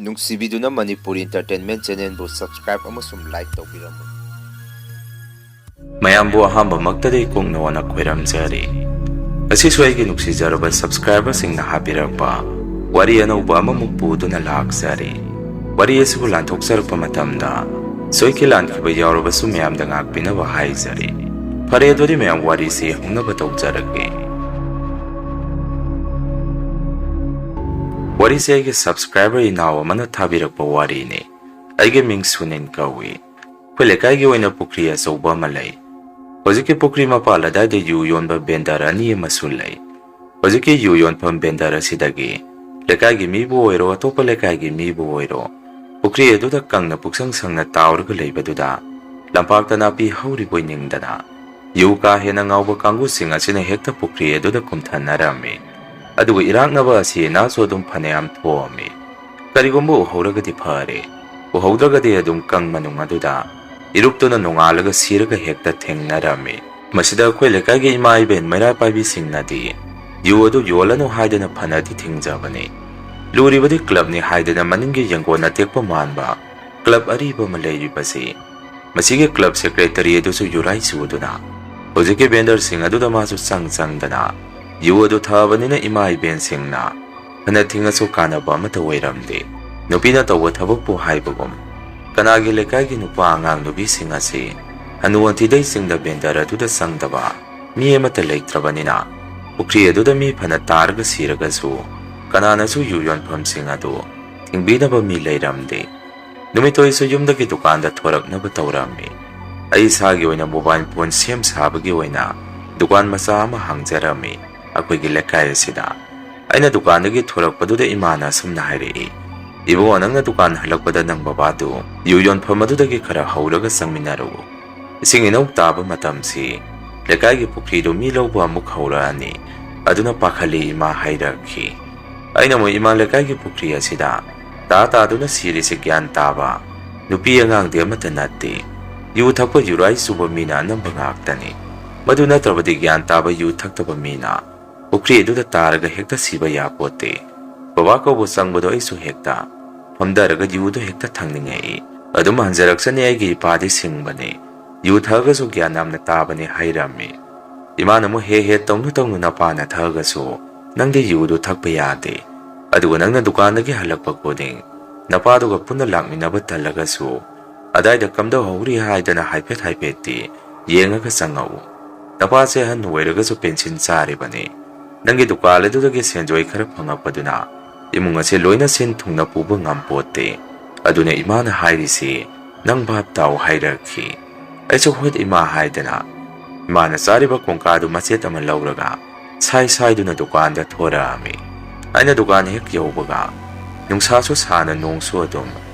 ꯅꯨꯡꯁꯤꯕꯤꯗꯨꯅ Manipuri entertainment ꯆꯦꯅꯦꯜꯕꯨ subscribe ꯑꯃꯁꯨꯡ like ꯇꯧꯕꯤꯔꯝꯃꯨ꯫ ꯃꯌꯥꯝꯕꯨ ꯑꯍꯥꯟꯕꯃꯛꯇꯗꯤ ꯀꯨꯡꯅ ꯈꯣꯏꯔꯝꯖꯔꯤ꯫ ꯑꯁꯤꯁꯨ ꯑꯩꯒꯤ ꯅꯨꯡꯁꯤꯖꯔꯕ ꯁꯕꯁꯀ꯭ꯔꯥꯏꯕꯔꯁꯤꯡꯅ ꯍꯥꯞꯄꯤꯔꯛꯄ ꯋꯥꯔꯤ ꯑꯅꯧꯕ ꯑꯃꯃꯨꯛ ꯄꯨꯗꯨꯅ ꯂꯥꯛꯆꯔꯤ꯫ ꯋꯥꯔꯤ ꯑꯁꯤꯕꯨ ꯂꯥꯟꯊꯣꯛꯆꯔꯛꯄ ꯃꯇꯝꯗ ꯁꯣꯏꯈꯤ ꯂꯥꯟꯈꯤꯕ ꯌꯥꯎꯔꯕꯁꯨ ꯃꯌꯥꯝꯗ ꯉꯥꯛꯄꯤꯅꯕ ꯍꯥꯏꯖꯔꯤ꯫ ꯐꯔꯦ ꯑꯗꯨꯗꯤ ꯃꯌꯥꯝ ꯋꯥꯔꯤꯁꯤ ꯍꯧꯅꯕ ꯇꯧꯖꯔꯒꯦ꯫ ꯋꯥꯔꯤꯁꯤ ꯑꯩꯒꯤ ꯁꯕꯁꯀ꯭ꯔꯥꯏꯕꯔ ꯏꯅꯥꯎ ꯑꯃꯅ ꯊꯥꯕꯤꯔꯛꯄ ꯋꯥꯔꯤꯅꯤ꯫ ꯑꯩꯒꯤ ꯃꯤꯡ ꯁꯨꯅꯤꯟ ꯀꯧꯏ꯫ ꯑꯩꯈꯣꯏ ꯂꯩꯀꯥꯏꯒꯤ ꯑꯣꯏꯅ ꯄꯨꯈ꯭ꯔꯤ ꯑꯆꯧꯕ ꯑꯃ ꯂꯩ꯫ ꯍꯧꯖꯤꯛꯀꯤ ꯄꯨꯈ꯭ꯔꯤ ꯃꯄꯥꯜ ꯑꯗꯥꯏꯗ ꯌꯨ ꯌꯣꯟꯕ ꯕꯦꯟꯗꯔ ꯑꯅꯤ ꯑꯃꯁꯨ ꯂꯩ꯫ ꯍꯧꯖꯤꯛꯀꯤ ꯌꯨ ꯌꯣꯟꯐꯝ ꯕꯦꯟꯗꯔ ꯑꯁꯤꯗꯒꯤ ꯂꯩꯀꯥꯏꯒꯤ ꯃꯤꯕꯨ ꯑꯣꯏꯔꯣ ꯑꯇꯣꯞꯄ ꯂꯩꯀꯥꯏꯒꯤ ꯃꯤꯕꯨ ꯑꯣꯏꯔꯣ ꯄꯨꯈ꯭ꯔꯤ ꯑꯗꯨꯗ ꯀꯪꯅ ꯄꯨꯛꯁꯪ ꯁꯪꯅ ꯇꯥꯎꯔꯒ ꯂꯩꯕꯗꯨꯗ ꯂꯝꯄꯥꯛꯇ ꯅꯥꯄꯤ ꯍꯧꯔꯤꯕꯣꯏ ꯅꯤꯡꯗꯅ ꯌꯨ ꯀꯥ ꯍꯦꯟꯅ ꯉꯥꯎꯕ ꯀꯥꯡꯕꯨꯁꯤꯡ ꯑꯁꯤꯅ ꯍꯦꯛꯇ ꯄꯨꯈ꯭ꯔꯤ ꯑꯗꯨꯗ ꯀꯨꯝꯊꯅꯔꯝꯃꯤ꯫ ꯑꯗꯨꯒ ꯏꯔꯥꯛꯅꯕ ꯑꯁꯤ ꯅꯥꯁꯨ ꯑꯗꯨꯝ ꯐꯅꯌꯥꯝ ꯊꯣꯛꯑꯝꯃꯤ꯫ ꯀꯔꯤꯒꯨꯝꯕ ꯎꯍꯧꯔꯒꯗꯤ ꯐꯔꯦ, ꯎꯍꯧꯗ꯭ꯔꯒꯗꯤ ꯑꯗꯨꯝ ꯀꯪ ꯃꯅꯨꯡ ꯑꯗꯨꯗ ꯏꯔꯨꯞꯇꯨꯅ ꯅꯣꯡꯉꯥꯜꯂꯒ ꯁꯤꯔꯒ ꯍꯦꯛꯇ ꯊꯦꯡꯅꯔꯝꯃꯤ꯫ ꯃꯁꯤꯗ ꯑꯩꯈꯣꯏ ꯂꯩꯀꯥꯏꯒꯤ ꯏꯃꯥ ꯏꯕꯦꯟ ꯃꯩꯔꯥ ꯄꯥꯏꯕꯤꯁꯤꯡꯅꯗꯤ ꯌꯨ ꯑꯗꯨ ꯌꯣꯜꯂꯅꯨ ꯍꯥꯏꯗꯅ ꯐꯅꯗꯤ ꯊꯤꯡꯖꯕꯅꯤ꯫ ꯂꯨꯔꯤꯕꯗꯤ ꯀ꯭ꯂꯕꯅꯤ ꯍꯥꯏꯗꯅ ꯃꯅꯤꯡꯒꯤ ꯌꯦꯡꯒꯣꯟ ꯑꯇꯦꯛꯄ ꯃꯥꯟꯕ ꯀ꯭ꯂꯕ ꯑꯔꯤꯕ ꯑꯃ ꯂꯩꯔꯤꯕꯁꯤ ꯃꯁꯤꯒꯤ ꯀ꯭ꯂꯕ ꯁꯦꯀ꯭ꯔꯦꯇꯔꯤ ꯑꯗꯨꯁꯨ ꯌꯨꯔꯥꯏ ꯆꯨꯗꯨꯅ ꯍꯧꯖꯤꯛꯀꯤ ꯚꯦꯟꯗꯔꯁꯤꯡ ꯑꯗꯨꯗ ꯃꯥꯁꯨ ꯆꯪꯗꯅ ꯌꯨ ꯑꯗꯨ ꯊꯛꯑꯕꯅꯤꯅ ꯏꯃꯥ ꯏꯕꯦꯟꯁꯤꯡꯅ ꯐꯅ ꯊꯤꯡꯉꯁꯨ ꯀꯥꯟꯅꯕ ꯑꯃꯠꯇ ꯑꯣꯏꯔꯝꯗꯦ꯫ ꯅꯨꯄꯤꯅ ꯇꯧꯕ ꯊꯕꯛꯄꯨ ꯍꯥꯏꯕꯒꯨꯝ ꯀꯅꯥꯒꯤ ꯂꯩꯀꯥꯏꯒꯤ ꯅꯨꯄꯥ ꯑꯉꯥꯡ ꯅꯨꯄꯤꯁꯤꯡ ꯑꯁꯤ ꯍꯅꯨ ꯍꯟꯊꯤꯗꯩꯁꯤꯡꯗ ꯚꯦꯟꯗꯔ ꯑꯗꯨꯗ ꯆꯪꯗꯕ ꯃꯤ ꯑꯃꯠꯇ ꯂꯩꯇ꯭ꯔꯕꯅꯤꯅ ꯄꯨꯈ꯭ꯔꯤ ꯑꯗꯨꯗ ꯃꯤ ꯐꯅ ꯇꯥꯔꯒ ꯁꯤꯔꯒꯁꯨ ꯀꯅꯥꯅꯁꯨ ꯌꯨ ꯌꯣꯟꯐꯝꯁꯤꯡ ꯑꯗꯨ ꯊꯤꯡꯕꯤꯅꯕ ꯃꯤ ꯂꯩꯔꯝꯗꯦ꯫ ꯅꯨꯃꯤꯠꯇꯣꯏꯁꯨ ꯌꯨꯝꯗꯒꯤ ꯗꯨꯀꯥꯟꯗ ꯊꯣꯔꯛꯅꯕ ꯇꯧꯔꯝꯃꯤ꯫ ꯑꯩ ꯏꯁꯥꯒꯤ ꯑꯣꯏꯅ ꯃꯣꯕꯥꯏꯜ ꯐꯣꯟ ꯁꯦꯝ ꯁꯥꯕꯒꯤ ꯑꯣꯏꯅ ꯗꯨꯀꯥꯟ ꯃꯆꯥ ꯑꯃ ꯍꯥꯡꯖꯔꯝꯃꯤ ꯑꯩꯈꯣꯏꯒꯤ ꯂꯩꯀꯥꯏ ꯑꯁꯤꯗ꯫ ꯑꯩꯅ ꯗꯨꯀꯥꯟꯗꯒꯤ ꯊꯣꯔꯛꯄꯗꯨꯗ ꯏꯃꯥꯅ ꯑꯁꯨꯝꯅ ꯍꯥꯏꯔꯛꯏ, "ꯏꯕꯨꯡꯉꯣ, ꯅꯪꯅ ꯗꯨꯀꯥꯟ ꯍꯜꯂꯛꯄꯗ ꯅꯪ ꯕꯕꯥꯗꯨ ꯌꯨ ꯌꯣꯟꯐꯝ ꯑꯗꯨꯗꯒꯤ ꯈꯔ ꯍꯧꯔꯒ ꯆꯪꯃꯤꯟꯅꯔꯨ꯫ ꯏꯁꯤꯡ ꯏꯅꯧ ꯇꯥꯕ ꯃꯇꯝꯁꯤ ꯂꯩꯀꯥꯏꯒꯤ ꯄꯨꯈ꯭ꯔꯤꯗꯨ ꯃꯤ ꯂꯧꯕ ꯑꯃꯨꯛ ꯍꯧꯔꯛꯑꯅꯤ꯫ ꯑꯗꯨꯅ ꯄꯥꯈꯠꯂꯤ" ꯏꯃꯥ ꯍꯥꯏꯔꯛꯈꯤ꯫ ꯑꯩꯅ ꯑꯃꯨꯛ ꯏꯃꯥ, ꯂꯩꯀꯥꯏꯒꯤ ꯄꯨꯈ꯭ꯔꯤ ꯑꯁꯤꯗ ꯇꯥꯗꯨꯅ ꯁꯤꯔꯤꯁꯤ ꯒ꯭ꯌꯥꯟ ꯇꯥꯕ ꯅꯨꯄꯤ ꯑꯉꯥꯡꯗꯤ ꯑꯃꯠꯇ ꯅꯠꯇꯦ꯫ ꯌꯨ ꯊꯛꯄ ꯌꯨꯔꯥꯏ ꯆꯨꯕ ꯃꯤꯅ ꯑꯅꯝꯕ ꯉꯥꯛꯇꯅꯤ꯫ ꯃꯗꯨ ꯅꯠꯇ꯭ꯔꯕꯗꯤ ꯒ꯭ꯌꯥꯟ ꯇꯥꯕ ꯌꯨ ꯊꯛꯇꯕ ꯃꯤꯅ ꯄꯨꯈ꯭ꯔꯤ ꯑꯗꯨꯗ ꯇꯥꯔꯒ ꯍꯦꯛꯇ ꯁꯤꯕ ꯌꯥꯄꯣꯠꯇꯦ꯫ ꯕꯕꯥ ꯀꯧꯕ ꯆꯪꯕꯗꯣ ꯑꯩꯁꯨ ꯍꯦꯛꯇ ꯐꯝꯊꯔꯒ ꯌꯨꯗꯣ ꯍꯦꯛꯇ ꯊꯛꯅꯤꯡꯉꯛꯏ꯫ ꯑꯗꯨꯝ ꯍꯟꯖꯔꯛꯆꯅꯤ, ꯑꯩꯒꯤ ꯏꯄꯥꯗꯤ ꯁꯤꯡꯕꯅꯤ, ꯌꯨ ꯊꯛꯑꯒꯁꯨ ꯒ꯭ꯌꯥꯟ ꯌꯥꯝꯅ ꯇꯥꯕꯅꯤ ꯍꯥꯏꯔꯝꯃꯤ꯫ ꯏꯃꯥꯅ ꯑꯃꯨꯛ ꯍꯦꯛ ꯇꯧꯅꯨ ꯅꯄꯥꯅ ꯊꯛꯑꯒꯁꯨ ꯅꯪꯗꯤ ꯌꯨꯗꯨ ꯊꯛꯄ ꯌꯥꯗꯦ꯫ ꯑꯗꯨꯒ ꯅꯪꯅ ꯗꯨꯀꯥꯟꯗꯒꯤ ꯍꯜꯂꯛꯄ ꯈꯨꯗꯤꯡ ꯅꯄꯥꯗꯨꯒ ꯄꯨꯟꯅ ꯂꯥꯛꯃꯤꯟꯅꯕ ꯇꯜꯂꯒꯁꯨ ꯑꯗꯥꯏꯗ ꯀꯝꯗꯧꯍꯧꯔꯤ ꯍꯥꯏꯗꯅ ꯍꯥꯏꯐꯦꯠꯇꯤ ꯌꯦꯡꯉꯒ ꯆꯪꯉꯛꯎ꯫ ꯅꯄꯥꯁꯦ ꯑꯍꯟ ꯑꯣꯏꯔꯒꯁꯨ ꯄꯦꯟꯁꯤꯟ ꯆꯥꯔꯤꯕꯅꯤ꯫ ꯅꯪꯒꯤ ꯗꯨꯀꯥꯟ ꯑꯗꯨꯗꯒꯤ ꯁꯦꯟꯖꯣꯏ ꯈꯔ ꯐꯪꯉꯛꯄꯗꯨꯅ ꯏꯃꯨꯡ ꯑꯁꯦ ꯂꯣꯏꯅ ꯁꯤꯟ ꯊꯨꯡꯅ ꯄꯨꯕ ꯉꯝꯄꯣꯠꯇꯦ꯫ ꯑꯗꯨꯅ ꯏꯃꯥꯅ ꯍꯥꯏꯔꯤꯁꯤ ꯅꯪ ꯚꯥꯞ ꯇꯥꯎ ꯍꯥꯏꯔꯛꯈꯤ꯫ ꯑꯩꯁꯨ ꯍꯣꯏ ꯏꯃꯥ ꯍꯥꯏꯗꯅ ꯏꯃꯥꯅ ꯆꯥꯔꯤꯕ ꯀꯣꯡꯀꯥꯗꯨ ꯃꯆꯦꯠ ꯑꯃ ꯂꯧꯔꯒ ꯁꯥꯏꯗꯨꯅ ꯗꯨꯀꯥꯟꯗ ꯊꯣꯔꯛꯑꯝꯃꯤ꯫ ꯑꯩꯅ ꯗꯨꯀꯥꯟ ꯍꯦꯛ ꯌꯧꯕꯒ ꯅꯨꯡꯁꯥꯁꯨ ꯁꯥꯅ ꯅꯣꯡꯁꯨ ꯑꯗꯨꯝ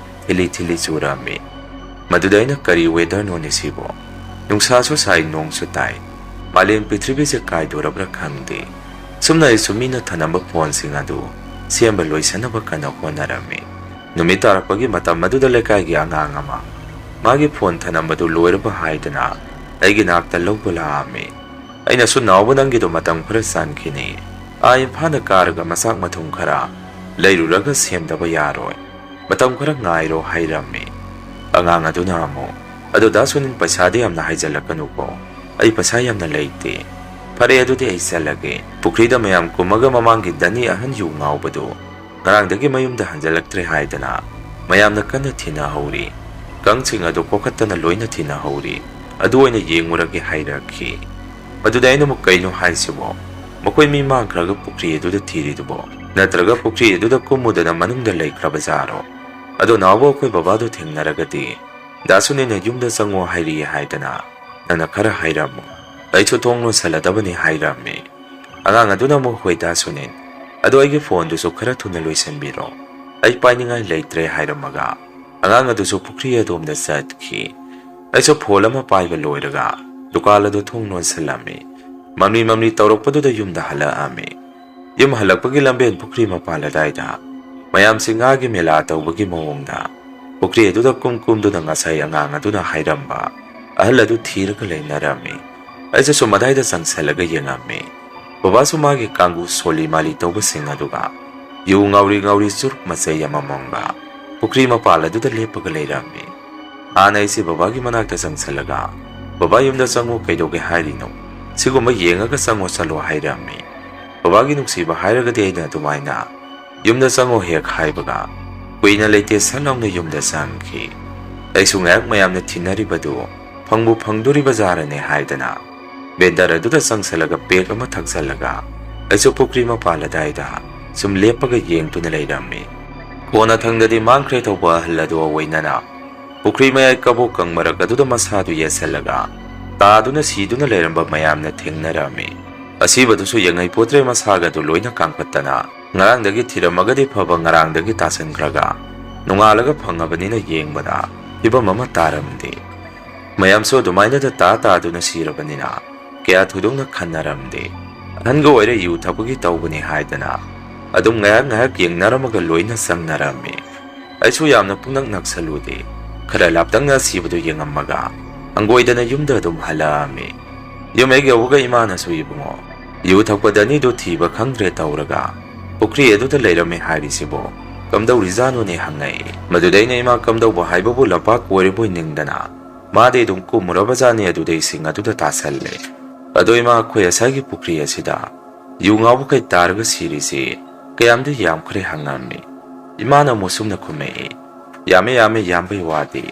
ꯊꯤꯜꯂꯤ ꯆꯨꯔꯝꯃꯤ꯫ ꯃꯗꯨꯗ ꯑꯩꯅ ꯀꯔꯤ ꯋꯦꯗꯔꯅꯣꯅꯦ ꯁꯤꯕꯣ? ꯅꯨꯡꯁꯥꯁꯨ ꯁꯥꯏ, ꯅꯣꯡꯁꯨ ꯇꯥꯏ, ꯃꯥꯂꯦꯝ ꯄ꯭ꯔꯤꯊꯤꯕꯤꯁꯦ ꯀꯥꯏꯗꯣꯔꯕ꯭ꯔꯥ ꯈꯪꯗꯦ꯫ ꯁꯨꯝꯅ ꯑꯩꯁꯨ ꯃꯤꯅ ꯊꯅꯝꯕ ꯐꯣꯟꯁꯤꯡ ꯑꯗꯨ ꯁꯦꯝꯕ ꯂꯣꯏꯁꯟꯅꯕ ꯀꯟꯅ ꯍꯣꯠꯅꯔꯝꯃꯤ꯫ ꯅꯨꯃꯤꯠ ꯇꯥꯔꯛꯄꯒꯤ ꯃꯇꯝ ꯑꯗꯨꯗ ꯂꯩꯀꯥꯏꯒꯤ ꯑꯉꯥꯡ ꯑꯃ ꯃꯥꯒꯤ ꯐꯣꯟ ꯊꯅꯝꯕꯗꯨ ꯂꯣꯏꯔꯕ ꯍꯥꯏꯗꯅ ꯑꯩꯒꯤ ꯅꯥꯛꯇ ꯂꯧꯕ ꯂꯥꯛꯑꯝꯃꯤ꯫ ꯑꯩꯅꯁꯨ ꯅꯥꯎꯕ, ꯅꯪꯒꯤꯗꯣ ꯃꯇꯝ ꯈꯔ ꯆꯪꯈꯤꯅꯤ, ꯏꯝꯐꯥꯜꯗ ꯀꯥꯔꯒ ꯃꯆꯥꯛ ꯃꯊꯨꯝ ꯈꯔ ꯂꯩꯔꯨꯔꯒ ꯁꯦꯝꯗꯕ ꯌꯥꯔꯣꯏ, ꯃꯇꯝ ꯈꯔ ꯉꯥꯏꯔꯣ ꯍꯥꯏꯔꯝꯃꯤ꯫ ꯑꯉꯥꯡ ꯑꯗꯨꯅ ꯑꯃꯨꯛ, "ꯑꯗꯣ ꯗꯥ ꯁꯨꯅꯤꯟ, ꯄꯩꯁꯥꯗꯤ ꯌꯥꯝꯅ ꯍꯥꯏꯖꯜꯂꯛꯀꯅꯨꯀꯣ, ꯑꯩ ꯄꯩꯁా ꯌꯥꯝꯅ ꯂꯩꯇꯦ꯫ ꯐꯔꯦ ꯑꯗꯨꯗꯤ ꯑꯩ ꯆꯠꯂꯒꯦ꯫ ꯄꯨꯈ꯭ꯔꯤꯗ ꯃꯌꯥꯝ ꯀꯨꯝꯃꯒ ꯃꯃꯥꯡꯒꯤ ꯗꯅꯤ ꯑꯍꯟ ꯌꯨ ꯉꯥꯎꯕꯗꯨ ꯉꯔꯥꯡꯗꯒꯤ ꯃꯌꯨꯝꯗ ꯍꯟꯖꯜꯂꯛꯇ꯭ꯔꯦ ꯍꯥꯏꯗꯅ ꯃꯌꯥꯝꯅ ꯀꯟꯅ ꯊꯤꯅꯍꯧꯔꯤ꯫ ꯀꯪꯁꯤꯡ ꯑꯗꯨ ꯀꯣꯛꯈꯠꯇꯅ ꯂꯣꯏꯅ ꯊꯤꯅꯍꯧꯔꯤ꯫ ꯑꯗꯨ ꯑꯣꯏꯅ ꯌꯦꯡꯉꯨꯔꯒꯦ" ꯍꯥꯏꯔꯛꯈꯤ꯫ ꯃꯗꯨꯗ ꯑꯩꯅ ꯑꯃꯨꯛ, "ꯀꯩꯅꯣ ꯍꯥꯏꯁꯤꯕꯣ? ꯃꯈꯣꯏ ꯃꯤ ꯃꯥꯡꯈ꯭ꯔꯒ ꯄꯨꯈ꯭ꯔꯤ ꯑꯗꯨꯗ ꯊꯤꯔꯤꯗꯨꯕꯣ? ꯅꯠꯇ꯭ꯔꯒ ꯄꯨꯈ꯭ꯔꯤ ꯑꯗꯨꯗ ꯀꯨꯝꯃꯨꯗꯅ ꯃꯅꯨꯡꯗ ꯂꯩꯈ꯭ꯔꯕꯖꯥꯔꯣ? ꯑꯗꯣ ꯅꯥꯎꯕ, ꯑꯩꯈꯣꯏ ꯕꯕꯥꯗꯨ ꯊꯦꯡꯅꯔꯒꯗꯤ ꯗꯥ ꯁꯨꯅꯤꯟꯅ ꯌꯨꯝꯗ ꯆꯪꯉꯣ ꯍꯥꯏꯔꯤ ꯍꯥꯏꯗꯅ ꯅꯪꯅ ꯈꯔ ꯍꯥꯏꯔꯝꯃꯨ, ꯑꯩꯁꯨ ꯊꯣꯡ ꯂꯣꯟꯁꯜꯂꯗꯕꯅꯤ" ꯍꯥꯏꯔꯝꯃꯤ꯫ ꯑꯉꯥꯡ ꯑꯗꯨꯅ ꯑꯃꯨꯛ, "ꯍꯣꯏ ꯗꯥ ꯁꯨꯅꯤꯟ, ꯑꯗꯣ ꯑꯩꯒꯤ ꯐꯣꯟꯗꯨꯁꯨ ꯈꯔ ꯊꯨꯅ ꯂꯣꯏꯁꯟꯕꯤꯔꯣ, ꯑꯩ ꯄꯥꯏꯅꯤꯡꯉꯥꯏ ꯂꯩꯇ꯭ꯔꯦ" ꯍꯥꯏꯔꯝꯃꯒ ꯑꯉꯥꯡ ꯑꯗꯨꯁꯨ ꯄꯨꯈ꯭ꯔꯤ ꯑꯗꯣꯝꯗ ꯆꯠꯈꯤ꯫ ꯑꯩꯁꯨ ꯐꯣꯟ ꯑꯃ ꯄꯥꯏꯕ ꯂꯣꯏꯔꯒ ꯗꯨꯀꯥꯟ ꯑꯗꯨ ꯊꯣꯡ ꯂꯣꯟꯁꯜꯂꯝꯃꯤ꯫ ꯃꯝꯂꯤ ꯇꯧꯔꯛꯄꯗꯨꯗ ꯌꯨꯝꯗ ꯍꯜꯂꯛꯑꯝꯃꯤ꯫ ꯌꯨꯝ ꯍꯜꯂꯛꯄꯒꯤ ꯂꯝꯕꯦꯟ ꯄꯨꯈ꯭ꯔꯤ ꯃꯄꯥꯟ ꯑꯗꯥꯏꯗ ꯃꯌꯥꯝꯁꯤ ꯉꯥꯒꯤ ꯃꯦꯂꯥ ꯇꯧꯕꯒꯤ ꯃꯑꯣꯡꯗ ꯄꯨꯈ꯭ꯔꯤ ꯑꯗꯨꯗ ꯀꯨꯝꯗꯨꯅ ꯉꯁꯥꯏ ꯑꯉꯥꯡ ꯑꯗꯨꯅ ꯍꯥꯏꯔꯝꯕ ꯑꯍꯜ ꯑꯗꯨ ꯊꯤꯔꯒ ꯂꯩꯅꯔꯝꯃꯤ꯫ ꯑꯩꯁꯨ ꯃꯗꯥꯏꯗ ꯆꯪꯁꯜꯂꯒ ꯌꯦꯡꯉꯝꯃꯤ꯫ ꯕꯕꯥꯁꯨ ꯃꯥꯒꯤ ꯀꯥꯡꯕꯨ ꯁꯣꯜꯂꯤ ꯃꯥꯂꯤ ꯇꯧꯕꯁꯤꯡ ꯑꯗꯨꯒ U ꯉꯥꯎꯔꯤ ꯆꯨꯔꯨꯞ ꯃꯆꯩ ꯑꯃꯃꯝꯒ Pukhri mapala aduda lepaga leirami. Hana isi babagi manakta sangsalaga. Baba yumda sangu kaidoge hairino. Siguma yengaga sangu salo hairami. Babagi nuksiba hairagadi aina adumaina. Yumda sangu hek haibaga. Kuina leite salongna yumda sangki. Aisu ngayak mayamna tinaribadu. Phangbu phangduri bazarane haidana. Bendara aduda sangsalaga pek ama thagsalaga. Aisu Pukhri mapala daida. Sum lepaga yengtuna leirami. Kona thangdadi mangkre tawba halladu awainana. Pukhri mayai kabuk kang marak aduda masadu yesalaga. Taaduna siduna leiramba mayamna thengnarami. Asibadusu yangai potre masaga du loina kangpatana. Ngarangdagi thiramagadi phaba ngarangdagi tasangraga. Nungalaga phangabanina yengbada. Iba mama taramdi. Mayamso dumaina da taaduna sirabanina. Kaya thudungna khannaramdi. Hanga oire yu thabugi tawbani haidana. Adum ngayak yengnaramaga loina sangnarami. Aisu yamna pungnak naksaludi. Khara laptangna sibadu yengammaga. Angoidana yumda adum halami. Yumegi awuga imana su ibungo. Yu thakpadani do thiba khangdre tawraga. Pukhri eduda leirame hairisibo. Kamdaw rizano ne hangai. Madudaina ima kamdaw bo haibabu lapak waribo ningdana. Made dum kumurabazani adudai sing aduda tasalle. Ado ima akhoi asagi Pukhri asida. Yu ngabu kai targa sirisi. Kayamda yamkre hangami. Imana musumna kumei. Yame yambai wadi.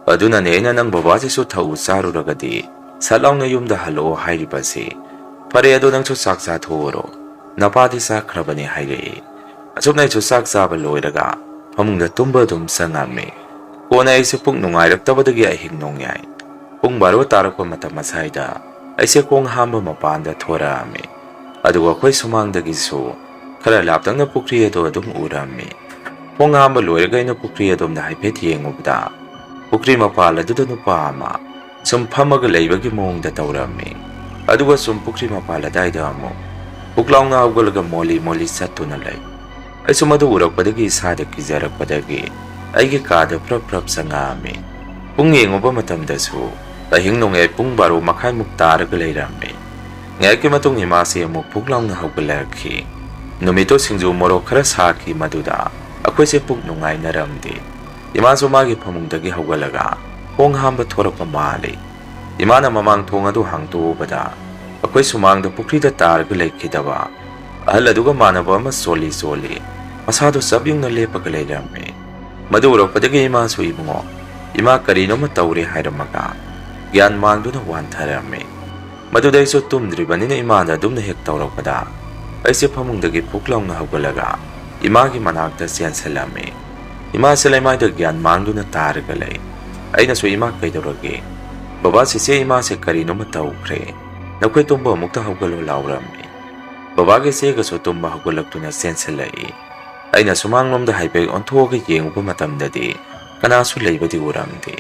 Aduna nena nang babaji su thau saruragadi. Salongna yumda halo hairibasi. Pare ado nang su saksa thoro. Napati sakrabani haire. Asupnay su saksa baloiraga. Pamungda tumba dum sangami. Kona isu pung nungairaktabadagi ay hingnongyay. Pung baro tarakpa matamasayda. Ay siya kong hamba mapanda thorami. Aduga ako'y sumangdagi su. Khara laptang na Pukhri ado adum urami. Kung hamba loiragay na Pukhri adum na haipet yengubda. Pukhri mapala aduda nupa ama. Sumpamaga laibagi mong datawrami. Aduga Pukhri mapala dayda mo. Puklaw nga awgalaga moli sa tunalay. Ay sumadu urakpadagi isadak kizarakpadagi. Ay gikada prap sa ngami. Kung yenguba matamda su. Tahing nung ay pung baro makay muktaraga layrami. Ngay kimatong imasi mo puklaw nga awgalaki. Numito singju moro khara saki maduda. Ako'y si pug nungay naramdi. Ima sumagi pamungdagi hawgalaga. Kung hamba thorak pamali. Ima na mamang tunga do hangto bada. Ako'y sumangda Pukhri da targa laikidaba. Ahal aduga manaba mas soli. Masado sabyong nalepaga layrami. Madurok padagi ima su ibungo. Ima karino matawri hairamaga. Gyan mangdo na wantarami. Maduday so tumdriba nina ima na dum na hektawrak pada. Ay si pamungdagi puklaw na hawgalaga. Imagi manakta siyan salami. Ima salay may dagyan mangdo na taragalay. Ay naso ima kay daragi. Baba si siya ima si karino matawkre. Nakoy tumba mukta hawgalo laurami. Babagi siya kaso tumba hawgalagto na siyan salay. Ay nasumangnom da haipay ontuoga yengupa matamdadi. Kanaso laybadi uramdi.